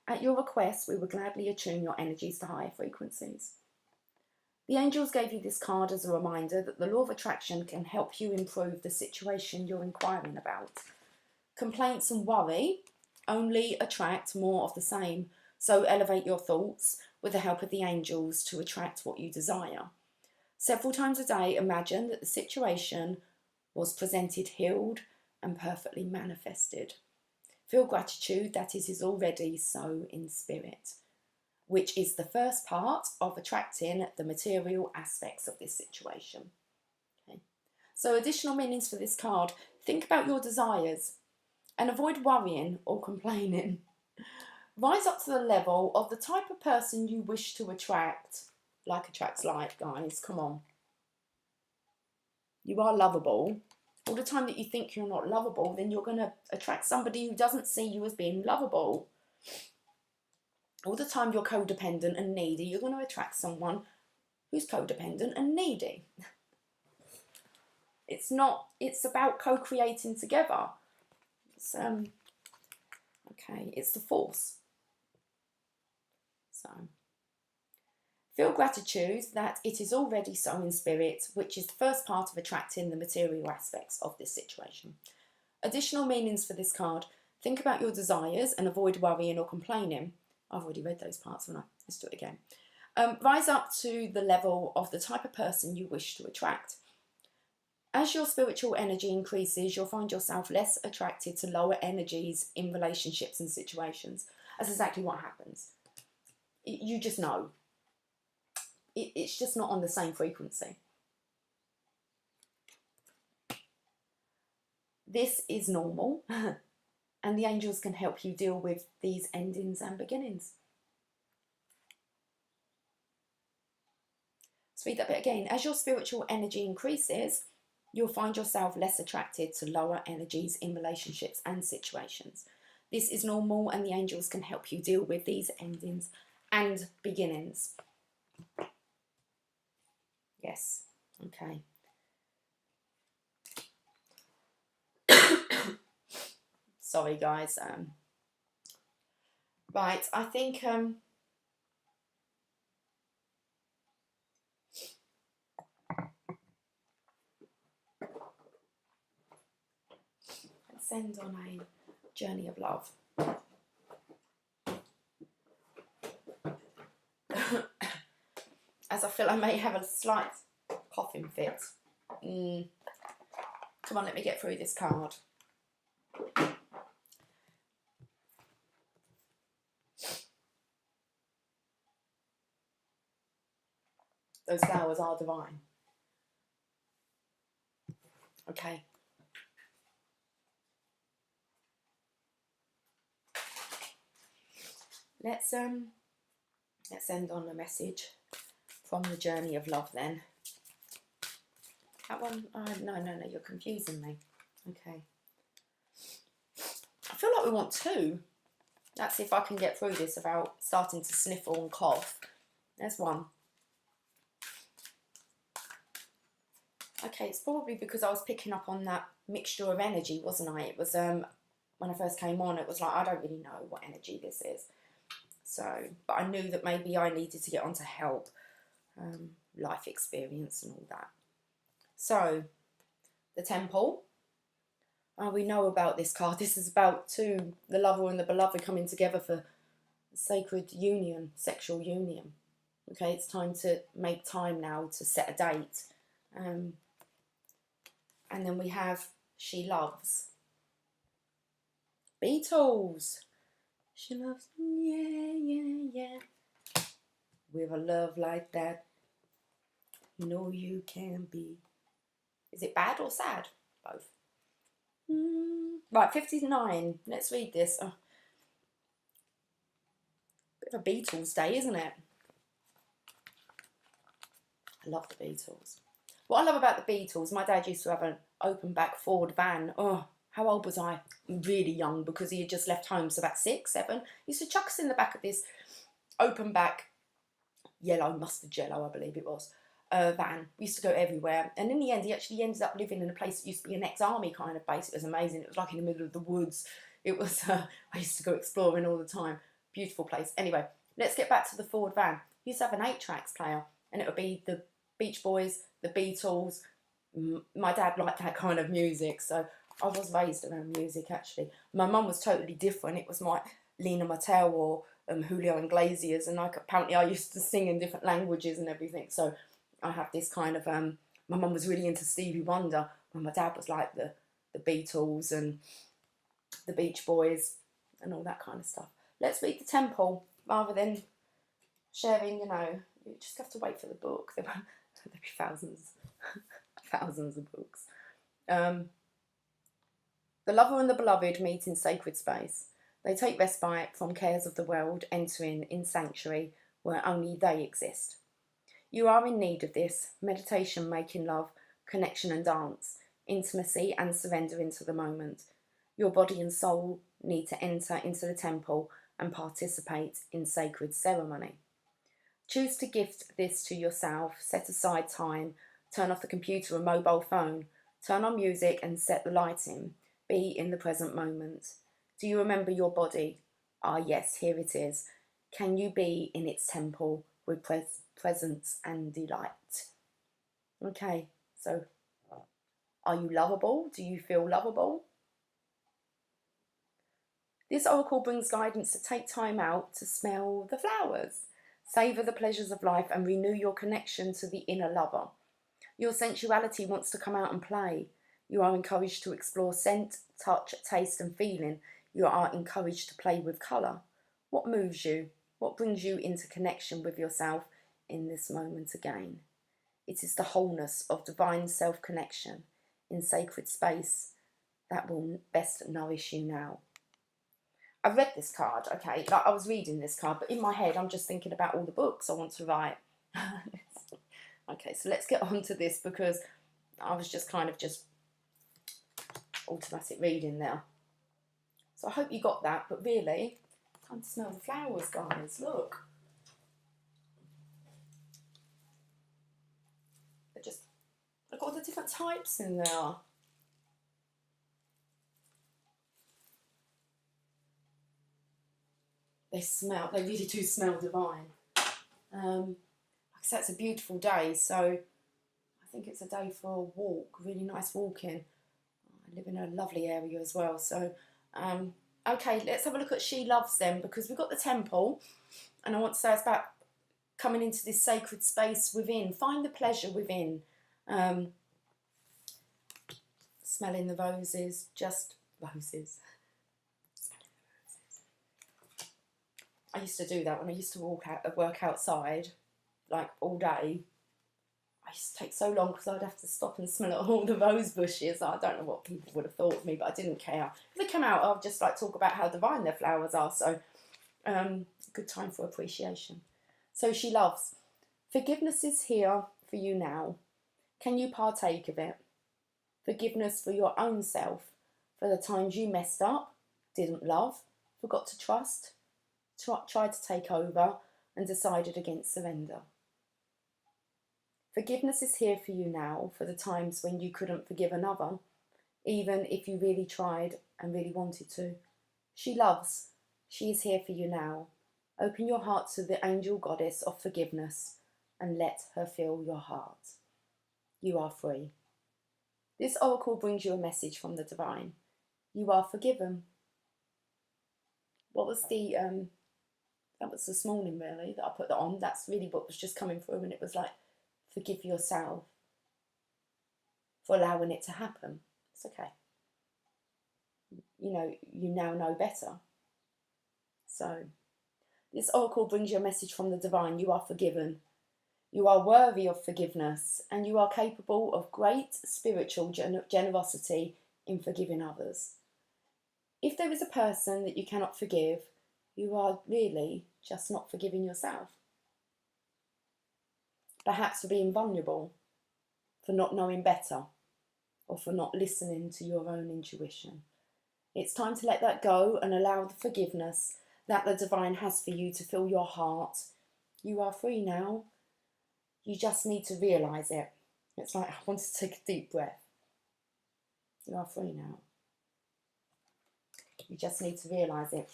At your request, we will gladly attune your energies to higher frequencies. The angels gave you this card as a reminder that the law of attraction can help you improve the situation you're inquiring about. Complaints and worry only attract more of the same, so elevate your thoughts with the help of the angels to attract what you desire. Several times a day, imagine that the situation was presented healed and perfectly manifested. Feel gratitude that it is already so in spirit, which is the first part of attracting the material aspects of this situation. Okay. So additional meanings for this card: think about your desires and avoid worrying or complaining. Rise up to the level of the type of person you wish to attract. Like attracts like, guys, come on. You are lovable. All the time that you think you're not lovable, then you're going to attract somebody who doesn't see you as being lovable. All the time you're codependent and needy, you're going to attract someone who's codependent and needy. It's about co-creating together. It's the force. So, feel gratitude that it is already so in spirit, which is the first part of attracting the material aspects of this situation. Additional meanings for this card: think about your desires and avoid worrying or complaining. I've already read those parts, haven't I? Let's do it again. Rise up to the level of the type of person you wish to attract. As your spiritual energy increases, you'll find yourself less attracted to lower energies in relationships and situations. That's exactly what happens. You just know. It's just not on the same frequency. This is normal, and the angels can help you deal with these endings and beginnings. Let's read that bit again. As your spiritual energy increases, you'll find yourself less attracted to lower energies in relationships and situations. This is normal, and the angels can help you deal with these endings and beginnings. Yes, okay. Sorry, guys. Right, I think let's end on a journey of love. As I feel I may have a slight coughing fit. Come on, let me get through this card. Those flowers are divine. Okay. Let's end on a message from the journey of love then. That one, oh, no, you're confusing me. Okay. I feel like we want two. Let's see if I can get through this without starting to sniffle and cough. There's one. Okay, it's probably because I was picking up on that mixture of energy, wasn't I? It was, when I first came on, it was like, I don't really know what energy this is. So, but I knew that maybe I needed to get on to help, life experience and all that. So, the Temple. We know about this card. This is about two, the lover and the beloved, coming together for sacred union, sexual union. Okay, it's time to make time now to set a date. And then we have She Loves. Beatles. She loves, yeah. With a love like that, no, you can be. Is it bad or sad? Both. Right, 59. Let's read this. Oh. Bit of a Beatles day, isn't it? I love the Beatles. What I love about the Beatles, my dad used to have an open back Ford van. Oh, how old was I? Really young, because he had just left home, so about 6, 7. He used to chuck us in the back of this open back yellow, mustard yellow, I believe it was, van. We used to go everywhere, and in the end he actually ended up living in a place that used to be an ex-army kind of base. It was amazing. It was like in the middle of the woods. It was I used to go exploring all the time. Beautiful place. Anyway, let's get back to the Ford van. He used to have an 8-tracks player, and it would be the Beach Boys, the Beatles. My dad liked that kind of music, so I was raised around music actually. My mum was totally different. It was my Lena Martell or Julio Iglesias, and apparently I used to sing in different languages and everything. So I have this kind of, my mum was really into Stevie Wonder, and my dad was like the Beatles and the Beach Boys and all that kind of stuff. Let's read the Temple rather than sharing, you know. You just have to wait for the book. There'll be thousands, thousands of books. The lover and the beloved meet in sacred space. They take respite from cares of the world, entering in sanctuary where only they exist. You are in need of this: meditation, making love, connection and dance, intimacy and surrender into the moment. Your body and soul need to enter into the temple and participate in sacred ceremony. Choose to gift this to yourself. Set aside time. Turn off the computer and mobile phone. Turn on music and set the lighting. Be in the present moment. Do you remember your body? Ah, yes, here it is. Can you be in its temple with presence and delight? Okay, so are you lovable? Do you feel lovable? This oracle brings guidance to take time out to smell the flowers, savour the pleasures of life and renew your connection to the inner lover. Your sensuality wants to come out and play. You are encouraged to explore scent, touch, taste and feeling. You are encouraged to play with colour. What moves you? What brings you into connection with yourself in this moment again? It is the wholeness of divine self-connection in sacred space that will best nourish you now. I read this card, okay, like I was reading this card, but in my head I'm just thinking about all the books I want to write. Okay, so let's get on to this, because I was just kind of just automatic reading there. So I hope you got that, but really, time to smell the flowers, guys. Look. Look at all the different types in there. They really do smell divine. Like I said, it's a beautiful day, so I think it's a day for a walk, really nice walking. I live in a lovely area as well, so okay, let's have a look at She Loves then, because we've got the temple, and I want to say it's about coming into this sacred space within. Find the pleasure within. Smelling the roses, just roses. I used to do that when I used to work outside, like all day. I used to take so long because I'd have to stop and smell all the rose bushes. I don't know what people would have thought of me, but I didn't care. If they come out, I'll just like talk about how divine their flowers are. So, good time for appreciation. So She Loves. Forgiveness is here for you now. Can you partake of it? Forgiveness for your own self, for the times you messed up, didn't love, forgot to trust, tried to take over, and decided against surrender. Forgiveness is here for you now, for the times when you couldn't forgive another, even if you really tried and really wanted to. She loves. She is here for you now. Open your heart to the angel goddess of forgiveness and let her fill your heart. You are free. This oracle brings you a message from the divine. You are forgiven. What was that was this morning really that I put that on. That's really what was just coming through, and it was like, forgive yourself for allowing it to happen. It's okay. You know, you now know better. So, this oracle brings you a message from the divine. You are forgiven. You are worthy of forgiveness, and you are capable of great spiritual generosity in forgiving others. If there is a person that you cannot forgive, you are really just not forgiving yourself. Perhaps for being vulnerable, for not knowing better, or for not listening to your own intuition. It's time to let that go and allow the forgiveness that the divine has for you to fill your heart. You are free now. You just need to realise it. It's like, I want to take a deep breath. You are free now. You just need to realise it.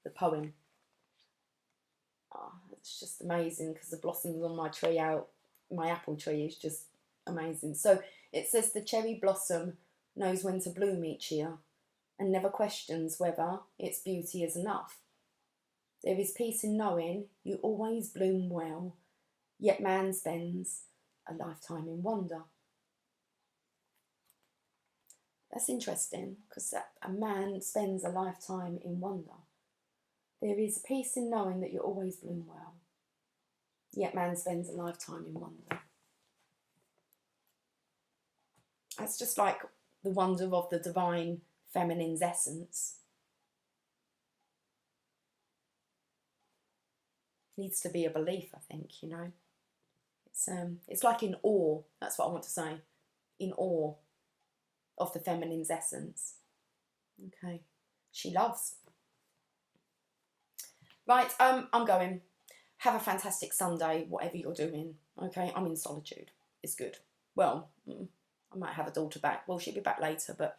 The poem. Oh, it's just amazing because the blossoms on my tree my apple tree is just amazing. So it says the cherry blossom knows when to bloom each year and never questions whether its beauty is enough. There is peace in knowing you always bloom well, yet man spends a lifetime in wonder. That's interesting because a man spends a lifetime in wonder. There is peace in knowing that you always bloom well, yet man spends a lifetime in wonder. That's just like the wonder of the divine feminine's essence. Needs to be a belief, I think, you know. It's like in awe, that's what I want to say. In awe of the feminine's essence. Okay. She loves. Right, I'm going. Have a fantastic Sunday, whatever you're doing. Okay, I'm in solitude. It's good. Well, I might have a daughter back. Well, she'll be back later, but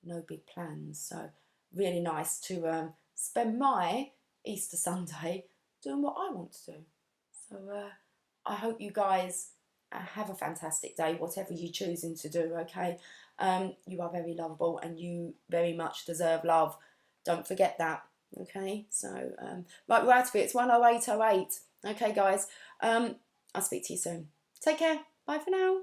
no big plans. So really nice to spend my Easter Sunday doing what I want to do. So I hope you guys have a fantastic day, whatever you're choosing to do, okay? You are very lovable and you very much deserve love. Don't forget that, okay? So, right, we're out of it. It's 1:08:08. Okay, guys. I'll speak to you soon. Take care. Bye for now.